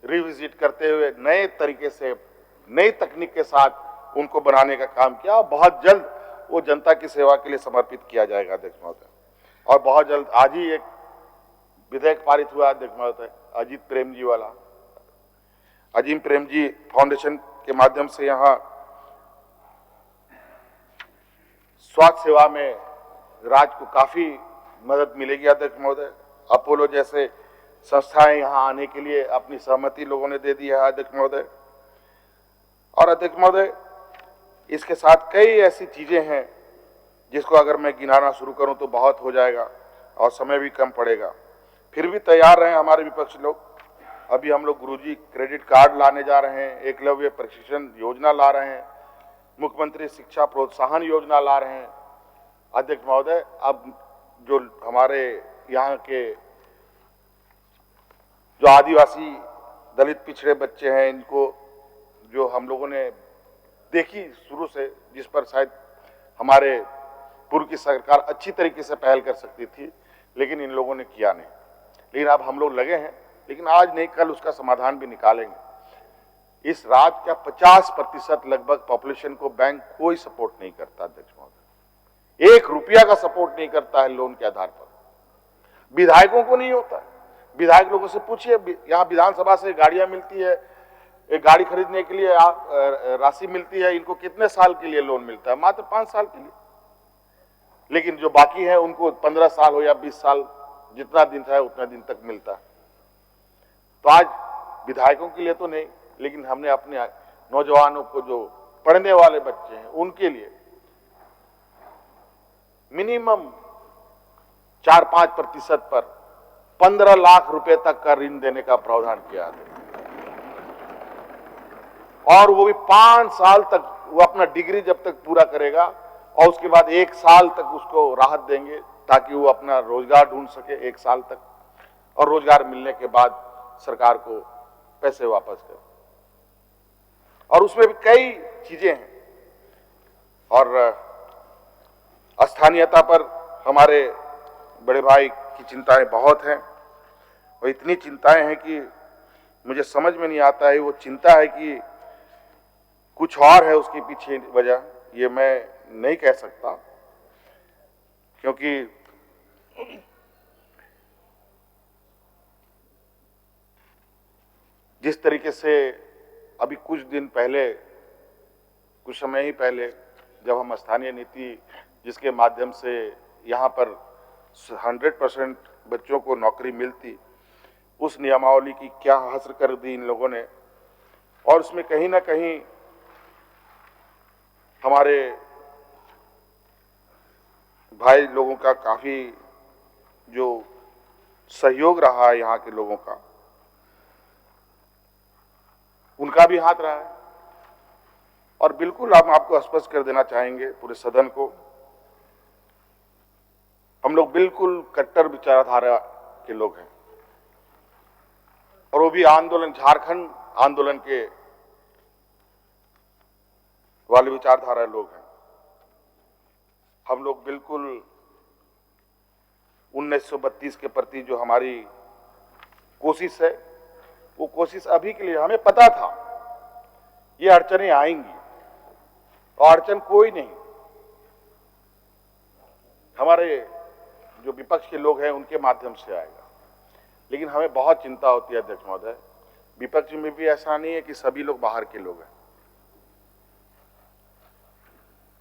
रिविजिट करते हुए नए तरीके से, नई तकनीक के साथ उनको बनाने का काम किया और बहुत जल्द वो जनता की सेवा के लिए समर्पित किया जाएगा अध्यक्ष महोदय। और बहुत जल्द आज ही एक विधेयक पारित हुआ अध्यक्ष महोदय, अजीत प्रेम जी वाला, अजीम प्रेम जी फाउंडेशन के माध्यम से यहाँ स्वास्थ्य सेवा में राज्य को काफी मदद मिलेगी अध्यक्ष महोदय। अपोलो जैसे संस्थाएं यहाँ आने के लिए अपनी सहमति लोगों ने दे दी है अध्यक्ष महोदय। और अध्यक्ष महोदय, इसके साथ कई ऐसी चीजें हैं जिसको अगर मैं गिनाना शुरू करूं तो बहुत हो जाएगा और समय भी कम पड़ेगा। फिर भी तैयार रहे हमारे विपक्षी लोग। अभी हम लोग गुरुजी क्रेडिट कार्ड लाने जा रहे हैं, एकलव्य प्रशिक्षण योजना ला रहे हैं, मुख्यमंत्री शिक्षा प्रोत्साहन योजना ला रहे हैं अध्यक्ष महोदय। अब जो हमारे यहाँ के जो आदिवासी दलित पिछड़े बच्चे हैं, इनको जो हम लोगों ने देखी शुरू से, जिस पर शायद हमारे पूर्व की सरकार अच्छी तरीके से पहल कर सकती थी, लेकिन इन लोगों ने किया नहीं। लेकिन अब हम लोग लगे हैं, लेकिन आज नहीं कल उसका समाधान भी निकालेंगे। इस राज्य का 50% लगभग पॉपुलेशन को बैंक कोई सपोर्ट नहीं करता अध्यक्ष महोदय, 1 रुपया का सपोर्ट नहीं करता है लोन के आधार पर। विधायकों को नहीं होता है। विधायक लोगों से पूछिए, यहाँ विधानसभा से गाड़ियां मिलती है, एक गाड़ी खरीदने के लिए राशि मिलती है, इनको कितने साल के लिए लोन मिलता है? मात्र 5 साल के लिए। लेकिन जो बाकी है उनको 15 साल हो या 20 साल, जितना दिन है उतना दिन तक मिलता है। तो आज विधायकों के लिए तो नहीं, लेकिन हमने अपने नौजवानों को, जो पढ़ने वाले बच्चे हैं, उनके लिए मिनिमम 4-5% पर 15 लाख रुपए तक का ऋण देने का प्रावधान किया है। और वो भी 5 साल तक, वो अपना डिग्री जब तक पूरा करेगा और उसके बाद 1 साल तक उसको राहत देंगे ताकि वो अपना रोजगार ढूंढ सके 1 साल तक, और रोजगार मिलने के बाद सरकार को पैसे वापस करे। और उसमें भी कई चीजें हैं। और स्थानीयता पर हमारे बड़े भाई की चिंताएं बहुत हैं, और इतनी चिंताएं हैं कि मुझे समझ में नहीं आता है वो चिंता है कि कुछ और है उसके पीछे वजह, ये मैं नहीं कह सकता, क्योंकि जिस तरीके से अभी कुछ दिन पहले, कुछ समय ही पहले, जब हम स्थानीय नीति जिसके माध्यम से यहाँ पर 100% बच्चों को नौकरी मिलती, उस नियमावली की क्या हस्र कर दी इन लोगों ने। और उसमें कहीं ना कहीं हमारे भाई लोगों का काफी जो सहयोग रहा है, यहाँ के लोगों का, उनका भी हाथ रहा है। और बिल्कुल हम आपको स्पष्ट कर देना चाहेंगे पूरे सदन को, हम लोग बिल्कुल कट्टर विचारधारा के लोग हैं, और वो भी आंदोलन, झारखंड आंदोलन के वाले विचारधारा लोग हैं। हम लोग बिल्कुल 1932 के प्रति जो हमारी कोशिश है, वो कोशिश अभी के लिए, हमें पता था ये अड़चनें आएंगी, और अड़चन कोई नहीं, हमारे जो विपक्ष के लोग हैं उनके माध्यम से आएगा। लेकिन हमें बहुत चिंता होती है अध्यक्ष महोदय, विपक्ष में भी ऐसा नहीं है कि सभी लोग बाहर के लोग हैं,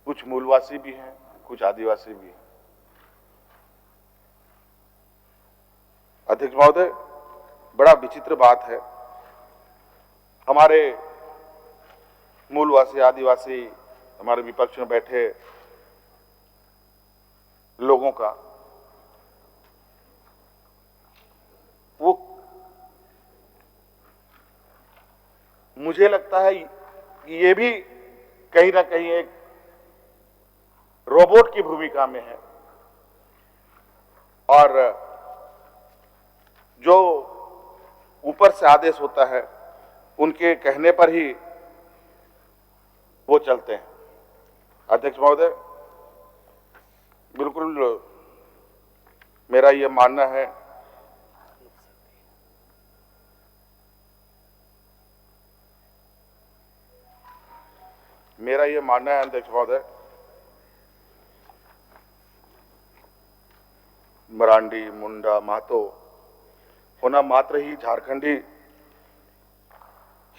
कुछ मूलवासी भी हैं, कुछ आदिवासी भी हैं। अध्यक्ष महोदय, बड़ा विचित्र बात है, हमारे मूलवासी, आदिवासी, हमारे विपक्ष में बैठे लोगों का वो, मुझे लगता है ये भी कहीं ना कहीं एक रोबोट की भूमिका में है, और जो ऊपर से आदेश होता है उनके कहने पर ही वो चलते हैं। अध्यक्ष महोदय, बिल्कुल मेरा ये मानना है मेरा ये मानना है अध्यक्ष महोदय, मरांडी, मुंडा, महतो होना मात्र ही झारखंडी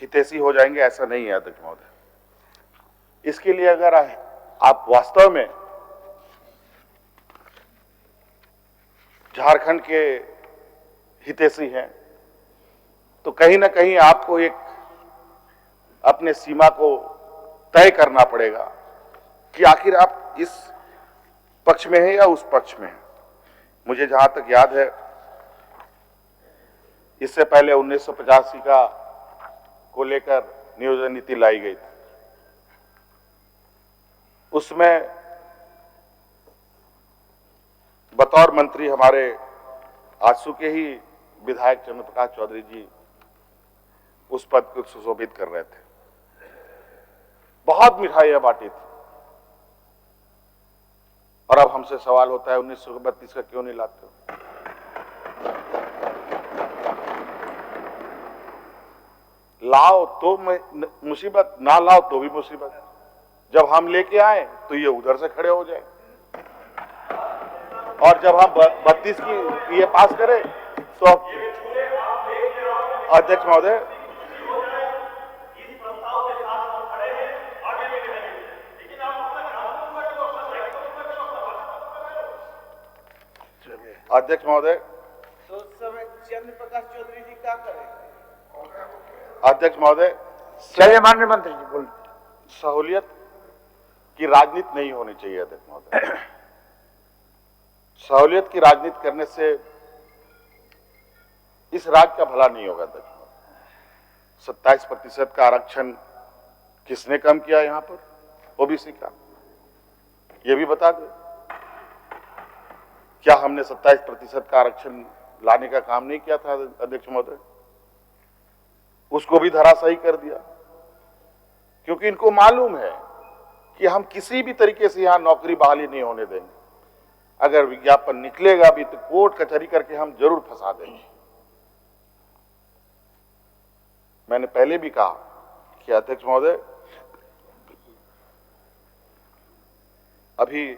हितैषी हो जाएंगे, ऐसा नहीं है अध्यक्ष महोदय। इसके लिए अगर आप वास्तव में झारखंड के हितैषी हैं तो कहीं ना कहीं आपको एक अपने सीमा को तय करना पड़ेगा कि आखिर आप इस पक्ष में हैं या उस पक्ष में हैं। मुझे जहां तक याद है, इससे पहले 1985 का को लेकर नियोजन नीति लाई गई थी। उसमें बतौर मंत्री हमारे आजसू के ही विधायक चंद्रप्रकाश चौधरी जी उस पद को सुशोभित कर रहे थे। बहुत मिठाइयां बांटी थी और अब हमसे सवाल होता है 1932 का क्यों नहीं लाते हो? लाओ तो मुसीबत, ना लाओ तो भी मुसीबत। जब हम लेके आए तो ये उधर से खड़े हो जाए और जब हम 32 की ये पास करें तो अध्यक्ष महोदय, अध्यक्ष महोदय,
तो उस समय चंद्रप्रकाश चौधरी जी क्या करें?
अध्यक्ष महोदय,
चलिए माननीय मंत्री जी बोलिए।
सहूलियत की राजनीति नहीं होनी चाहिए अध्यक्ष महोदय। सहूलियत की राजनीति करने से इस राज्य का भला नहीं होगा अध्यक्ष महोदय। 27% का आरक्षण किसने कम किया यहां पर? ओबीसी का। यह भी बता दें, क्या हमने 27% का आरक्षण लाने का काम नहीं किया था अध्यक्ष महोदय? उसको भी धराशायी कर दिया, क्योंकि इनको मालूम है कि हम किसी भी तरीके से यहां नौकरी बहाली नहीं होने देंगे। अगर विज्ञापन निकलेगा भी तो कोर्ट कचहरी करके हम जरूर फंसा देंगे। मैंने पहले भी कहा कि अध्यक्ष महोदय, अभी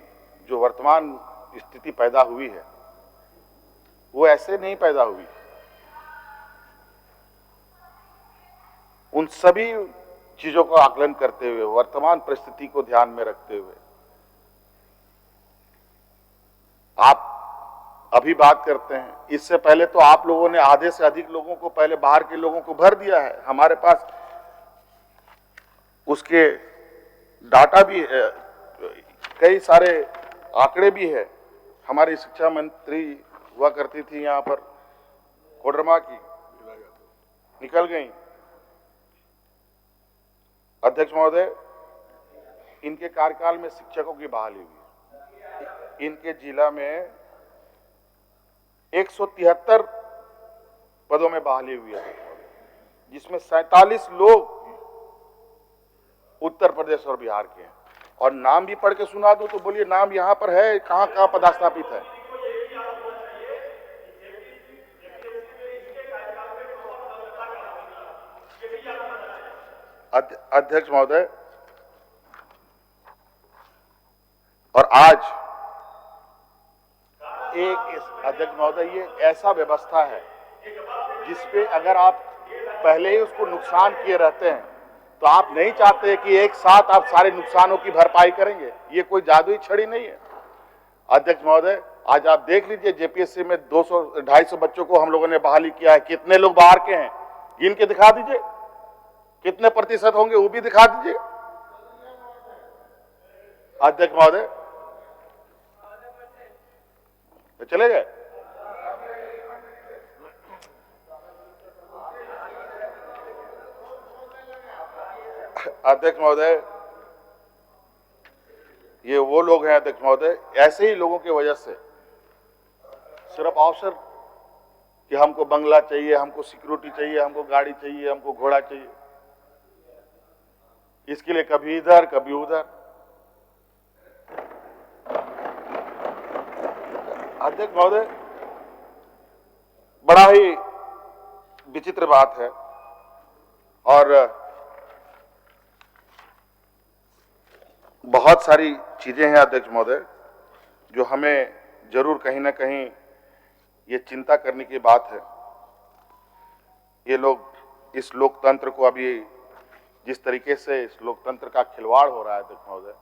जो वर्तमान स्थिति पैदा हुई है वो ऐसे नहीं पैदा हुई। उन सभी चीजों को आकलन करते हुए, वर्तमान परिस्थिति को ध्यान में रखते हुए आप अभी बात करते हैं। इससे पहले तो आप लोगों ने आधे से अधिक लोगों को, पहले बाहर के लोगों को भर दिया है। हमारे पास उसके डाटा भी है, कई सारे आंकड़े भी है। हमारी शिक्षा मंत्री हुआ करती थी यहां पर, कोडरमा की, निकल गई। अध्यक्ष महोदय, इनके कार्यकाल में शिक्षकों की बहाली हुई। इनके जिला में 173 पदों में बहाली हुई है, जिसमें 47 लोग उत्तर प्रदेश और बिहार के हैं। और नाम भी पढ़ के सुना दूं तो बोलिए, नाम यहां पर है, कहां कहां पदस्थापित है? अध्यक्ष महोदय, और आज अध्यक्ष महोदय, ये ऐसा व्यवस्था है जिसपे अगर आप पहले ही उसको नुकसान किए रहते हैं तो आप नहीं चाहते कि एक साथ आप सारे नुकसानों की भरपाई करेंगे। ये कोई जादुई छड़ी नहीं है अध्यक्ष महोदय। आज आप देख लीजिए, जेपीएससी में 200-250 बच्चों को हम लोगों ने बहाली किया है। कितने लोग बाहर के हैं गिन के दिखा दीजिए, कितने प्रतिशत होंगे वो भी दिखा दीजिए अध्यक्ष महोदय। तो चले गए अध्यक्ष महोदय। ये वो लोग हैं अध्यक्ष महोदय, ऐसे ही लोगों की वजह से सिर्फ अवसर कि हमको बंगला चाहिए, हमको सिक्योरिटी चाहिए, हमको गाड़ी चाहिए, हमको घोड़ा चाहिए, इसके लिए कभी इधर कभी उधर। अध्यक्ष महोदय, बड़ा ही विचित्र बात है और बहुत सारी चीजें हैं अध्यक्ष महोदय जो हमें जरूर कहीं ना कहीं ये चिंता करने की बात है। ये लोग इस लोकतंत्र को अभी जिस तरीके से इस लोकतंत्र का खिलवाड़ हो रहा है अध्यक्ष महोदय,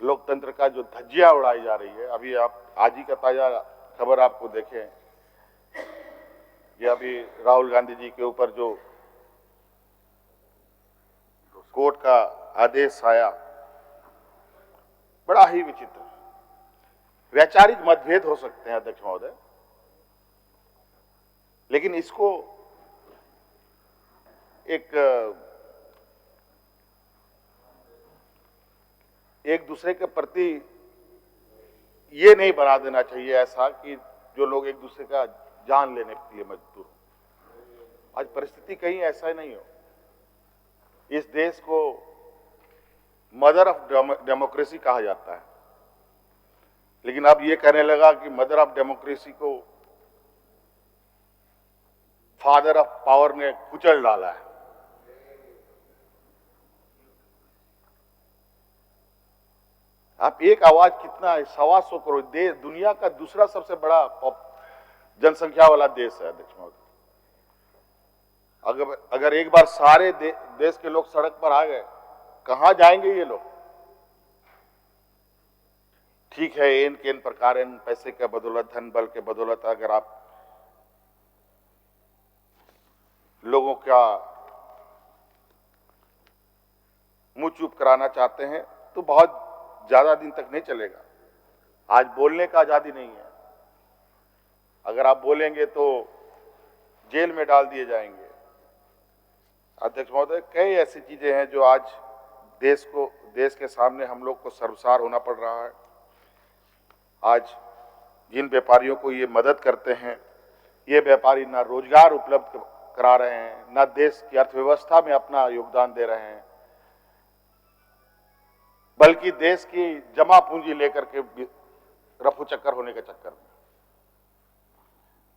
लोकतंत्र का जो धज्जियां उड़ाई जा रही है, अभी आप आज ही का ताजा खबर आपको देखें, ये अभी राहुल गांधी जी के ऊपर जो कोर्ट का आदेश आया, बड़ा ही विचित्र। वैचारिक मतभेद हो सकते हैं अध्यक्ष महोदय, लेकिन इसको एक दूसरे के प्रति ये नहीं बना देना चाहिए ऐसा कि जो लोग एक दूसरे का जान लेने के लिए मजबूर हो। आज परिस्थिति कहीं ऐसा नहीं हो। इस देश को मदर ऑफ डेमोक्रेसी कहा जाता है, लेकिन अब ये कहने लगा कि मदर ऑफ डेमोक्रेसी को फादर ऑफ पावर ने कुचल डाला है। आप एक आवाज कितना है, 125 करोड़ देश, दुनिया का दूसरा सबसे बड़ा जनसंख्या वाला देश है अध्यक्ष महोदय। अगर एक बार सारे देश के लोग सड़क पर आ गए, कहां जाएंगे ये लोग? ठीक है, इन के इन प्रकार इन पैसे के बदौलत, धन बल के बदौलत अगर आप लोगों का मुंह चुप कराना चाहते हैं तो बहुत ज्यादा दिन तक नहीं चलेगा। आज बोलने का आजादी नहीं है, अगर आप बोलेंगे तो जेल में डाल दिए जाएंगे। अध्यक्ष महोदय, कई ऐसी चीजें हैं जो आज देश के सामने हम लोग को शर्मसार होना पड़ रहा है। आज जिन व्यापारियों को ये मदद करते हैं, ये व्यापारी ना रोजगार उपलब्ध करा रहे हैं, ना देश की अर्थव्यवस्था में अपना योगदान दे रहे हैं, बल्कि देश की जमा पूंजी लेकर के रफू चक्कर होने के चक्कर में।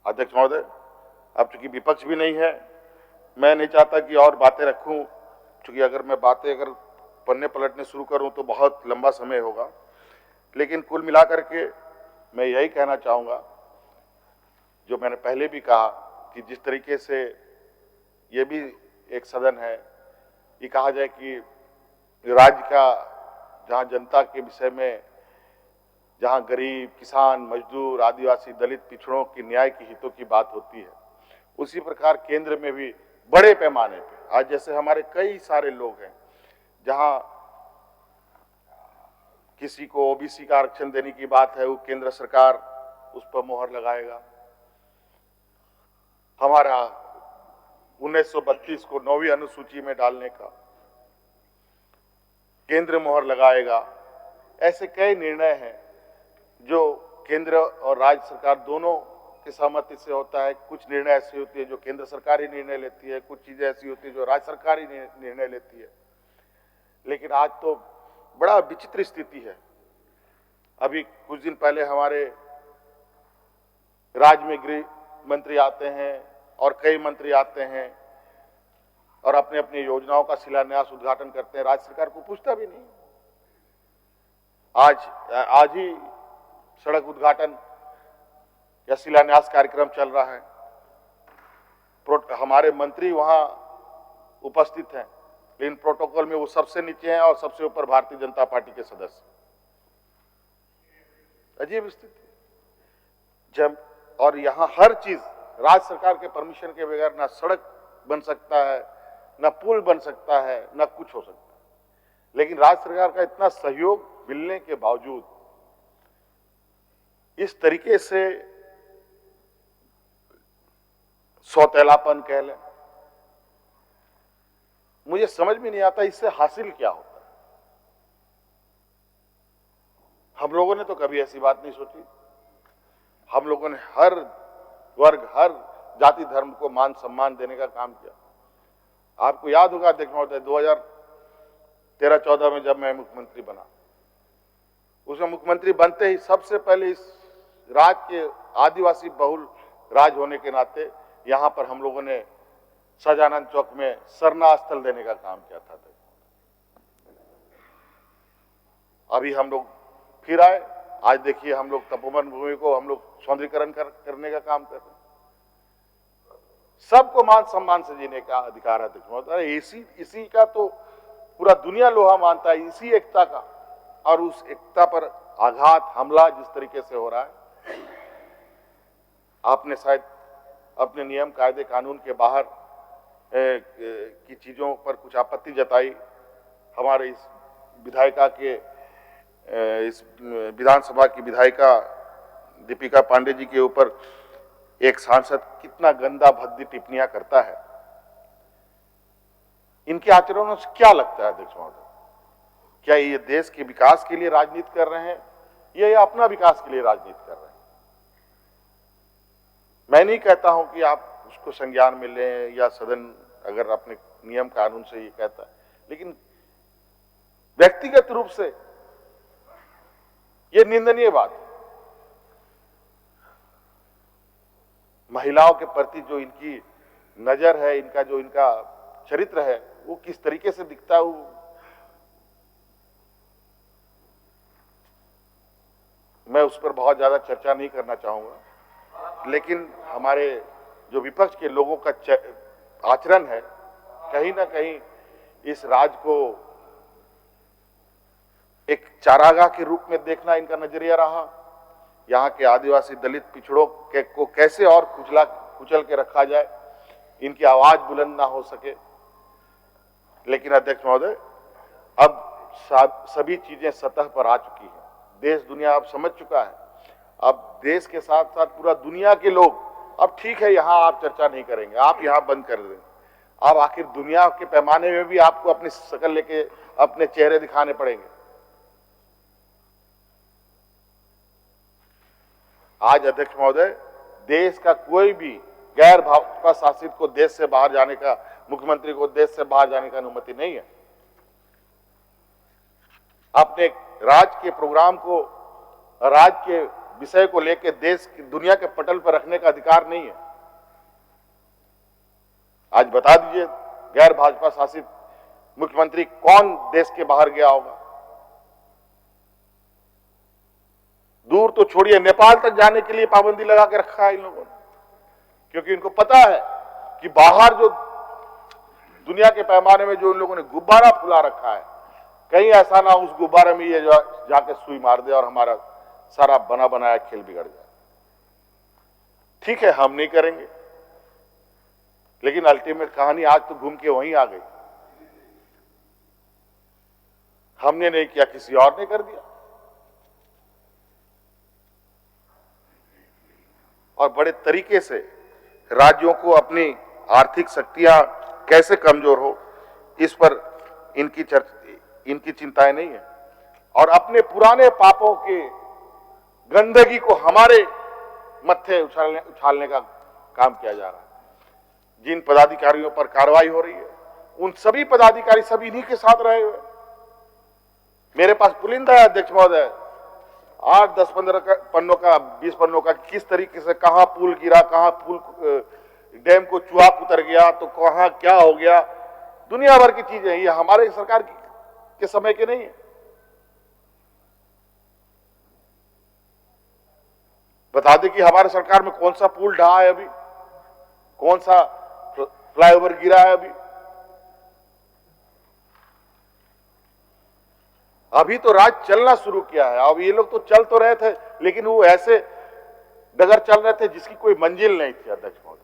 अध्यक्ष महोदय, अब चूंकि विपक्ष भी नहीं है, मैं नहीं चाहता कि और बातें रखूं, क्योंकि अगर मैं बातें पन्ने पलटने शुरू करूं तो बहुत लंबा समय होगा। लेकिन कुल मिलाकर के मैं यही कहना चाहूंगा, जो मैंने पहले भी कहा कि जिस तरीके से ये भी एक सदन है, ये कहा जाए कि राज्य का जहां जनता के विषय में, जहां गरीब, किसान, मजदूर, आदिवासी, दलित, पिछड़ों की न्याय की हितों की बात होती है, उसी प्रकार केंद्र में भी बड़े पैमाने पे आज जैसे हमारे कई सारे लोग हैं, जहां किसी को ओबीसी का आरक्षण देने की बात है, वो केंद्र सरकार उस पर मोहर लगाएगा। हमारा 1932 को 9वीं अनुसूची में डालने का केंद्र मोहर लगाएगा। ऐसे कई निर्णय हैं जो केंद्र और राज्य सरकार दोनों की सहमति से होता है। कुछ निर्णय ऐसी होती है जो केंद्र सरकार ही निर्णय लेती है, कुछ चीजें ऐसी होती है जो राज्य सरकार ही निर्णय लेती है। लेकिन आज तो बड़ा विचित्र स्थिति है। अभी कुछ दिन पहले हमारे राज्य में गृह मंत्री आते हैं और कई मंत्री आते हैं और अपने अपनी योजनाओं का शिलान्यास, उद्घाटन करते हैं, राज्य सरकार को पूछता भी नहीं। आज ही सड़क उद्घाटन या शिलान्यास कार्यक्रम चल रहा है, हमारे मंत्री वहां उपस्थित हैं, लेकिन प्रोटोकॉल में वो सबसे नीचे हैं और सबसे ऊपर भारतीय जनता पार्टी के सदस्य। अजीब स्थिति। जब और यहां हर चीज राज्य सरकार के परमिशन के बगैर ना सड़क बन सकता है, ना पुल बन सकता है, ना कुछ हो सकता है। लेकिन राज्य सरकार का इतना सहयोग मिलने के बावजूद इस तरीके से सौतेलापन कह लें, मुझे समझ में नहीं आता इससे हासिल क्या होता है। हम लोगों ने तो कभी ऐसी बात नहीं सोची। हम लोगों ने हर वर्ग, हर जाति धर्म को मान सम्मान देने का काम किया। आपको याद होगा अध्यक्ष महोदय, 2013-14 में जब मैं मुख्यमंत्री बना, उसमें मुख्यमंत्री बनते ही सबसे पहले इस राज्य के आदिवासी बहुल राज्य होने के नाते यहां पर हम लोगों ने सजानंद चौक में सरना स्थल देने का काम किया था। अभी हम लोग फिर आए, आज देखिए हम लोग तपोवन भूमि को हम लोग सौंदर्यीकरण करने का काम कर रहे हैं। सबको मान सम्मान से जीने का अधिकार है अध्यक्ष महोदय। इसी का तो पूरा दुनिया लोहा मानता है, इसी एकता का, और उस एकता पर आघात, हमला जिस तरीके से हो रहा है, आपने शायद अपने नियम कायदे कानून के बाहर की चीजों पर कुछ आपत्ति जताई। हमारे इस विधायिका के इस विधानसभा की विधायिका दीपिका पांडे जी के ऊपर एक सांसद कितना गंदा भद्दी टिप्पणियां करता है। इनके आचरणों से क्या लगता है अध्यक्ष महोदय? क्या ये देश के विकास के लिए राजनीति कर रहे हैं या ये अपना विकास के लिए राजनीति कर रहे हैं? मैं नहीं कहता हूं कि आप उसको संज्ञान में लें या सदन अगर अपने नियम कानून से ये कहता है, लेकिन व्यक्तिगत रूप से ये निंदनीय बात है। महिलाओं के प्रति जो इनकी नजर है, इनका चरित्र है, वो किस तरीके से दिखता है, मैं उस पर बहुत ज्यादा चर्चा नहीं करना चाहूंगा। लेकिन हमारे जो विपक्ष के लोगों का आचरण है, कहीं ना कहीं इस राज्य को एक चारागाह के रूप में देखना इनका नजरिया रहा। यहाँ के आदिवासी दलित पिछड़ों को कैसे और कुचल के रखा जाए, इनकी आवाज बुलंद ना हो सके। लेकिन अध्यक्ष महोदय, अब सभी चीजें सतह पर आ चुकी हैं। देश दुनिया अब समझ चुका है। अब देश के साथ साथ पूरा दुनिया के लोग, अब ठीक है यहाँ आप चर्चा नहीं करेंगे, आप यहाँ बंद कर देंगे। अब आखिर दुनिया के पैमाने में भी आपको अपनी शक्ल लेके अपने चेहरे दिखाने पड़ेंगे। आज अध्यक्ष महोदय, देश का कोई भी गैर भाजपा शासित को देश से बाहर जाने का, मुख्यमंत्री को देश से बाहर जाने का अनुमति नहीं है। अपने राज्य के प्रोग्राम को, राज्य के विषय को लेकर देश की दुनिया के पटल पर रखने का अधिकार नहीं है। आज बता दीजिए, गैर भाजपा शासित मुख्यमंत्री कौन देश के बाहर गया होगा? दूर तो छोड़िए, नेपाल तक जाने के लिए पाबंदी लगा के रखा है इन लोगों ने, क्योंकि इनको पता है कि बाहर जो दुनिया के पैमाने में जो इन लोगों ने गुब्बारा फुला रखा है, कहीं ऐसा ना उस गुब्बारे में ये जाके सुई मार दे और हमारा सारा बना बनाया खेल बिगड़ जाए। ठीक है, हम नहीं करेंगे, लेकिन अल्टीमेट कहानी आज तो घूम के वहीं आ गई। हमने नहीं किया, किसी और ने कर दिया। और बड़े तरीके से राज्यों को अपनी आर्थिक शक्तियां कैसे कमजोर हो, इस पर इनकी चिंताएं नहीं है। और अपने पुराने पापों के गंदगी को हमारे मत्थे उछालने का काम किया जा रहा है। जिन पदाधिकारियों पर कार्रवाई हो रही है, उन सभी पदाधिकारी सब इन्हीं के साथ रहे हुए। मेरे पास पुलिंदा है अध्यक्ष महोदय, 8, 10, 15 पन्नों का, 20 पन्नों का, किस तरीके से कहां पुल गिरा, कहां पुल डैम को चुआक उतर गया, तो कहां क्या हो गया, दुनिया भर की चीजें। ये हमारे सरकार के समय के नहीं है। बता दें कि हमारे सरकार में कौन सा पुल ढहा है अभी, कौन सा फ्लाईओवर गिरा है अभी तो राज चलना शुरू किया है। अब ये लोग तो चल तो रहे थे, लेकिन वो ऐसे डगर चल रहे थे जिसकी कोई मंजिल नहीं थी अध्यक्ष महोदय।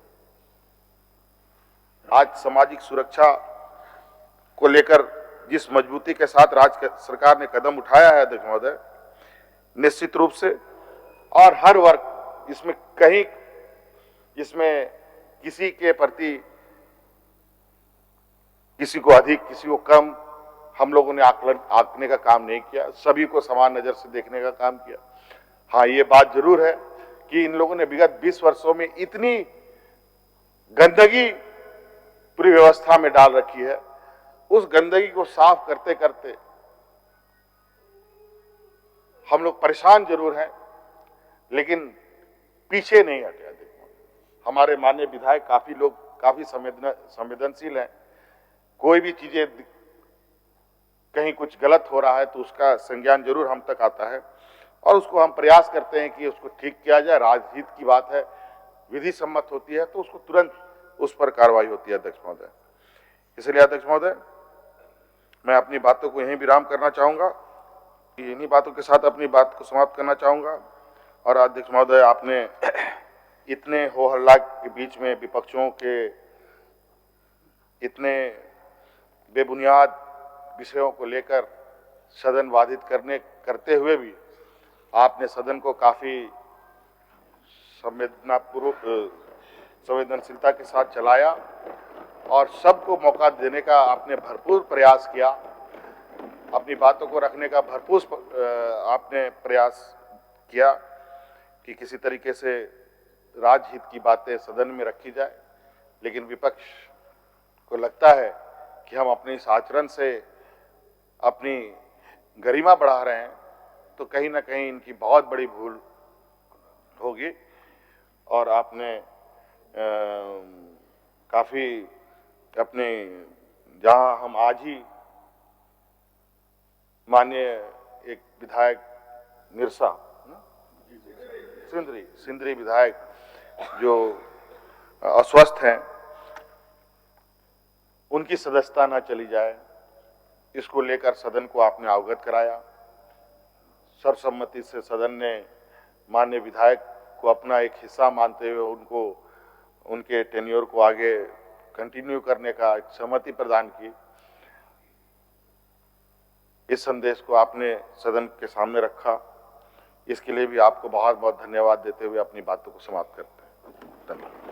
आज सामाजिक सुरक्षा को लेकर जिस मजबूती के साथ राज्य सरकार ने कदम उठाया है अध्यक्ष महोदय, निश्चित रूप से, और हर वर्ग इसमें किसी के प्रति, किसी को अधिक, किसी को कम, हम लोगों ने आंकने का काम नहीं किया। सभी को समान नजर से देखने का काम किया। हाँ, ये बात जरूर है कि इन लोगों ने विगत 20 वर्षों में इतनी गंदगी पूरी व्यवस्था में डाल रखी है, उस गंदगी को साफ करते करते हम लोग परेशान जरूर हैं, लेकिन पीछे नहीं हटे। हमारे माननीय विधायक काफी संवेदनशील हैं। कोई भी चीजें कहीं कुछ गलत हो रहा है तो उसका संज्ञान जरूर हम तक आता है और उसको हम प्रयास करते हैं कि उसको ठीक किया जाए। राजहित की बात है, विधि सम्मत होती है तो उसको तुरंत उस पर कार्रवाई होती है अध्यक्ष महोदय। इसलिए अध्यक्ष महोदय, मैं अपनी बातों को यहीं विराम करना चाहूंगा, इन्हीं बातों के साथ अपनी बात को समाप्त करना चाहूंगा। और अध्यक्ष महोदय, आपने इतने हो हल्ला के बीच में विपक्षों के इतने बेबुनियाद विषयों को लेकर सदन बाधित करते हुए भी आपने सदन को काफी संवेदनशीलता के साथ चलाया और सबको मौका देने का आपने भरपूर प्रयास किया, अपनी बातों को रखने का भरपूर आपने प्रयास किया कि किसी तरीके से राजहित की बातें सदन में रखी जाए। लेकिन विपक्ष को लगता है कि हम अपने इस आचरण से अपनी गरिमा बढ़ा रहे हैं, तो कहीं ना कहीं इनकी बहुत बड़ी भूल होगी। और आपने काफी अपने, जहां हम आज ही माननीय एक विधायक निरसा सिंदरी विधायक जो अस्वस्थ हैं, उनकी सदस्यता न चली जाए, इसको लेकर सदन को आपने अवगत कराया। सर्वसम्मति से सदन ने माननीय विधायक को अपना एक हिस्सा मानते हुए उनको उनके टेन्योर को आगे कंटिन्यू करने का एक सहमति प्रदान की। इस संदेश को आपने सदन के सामने रखा, इसके लिए भी आपको बहुत बहुत धन्यवाद देते हुए अपनी बातों को समाप्त करते हैं। धन्यवाद।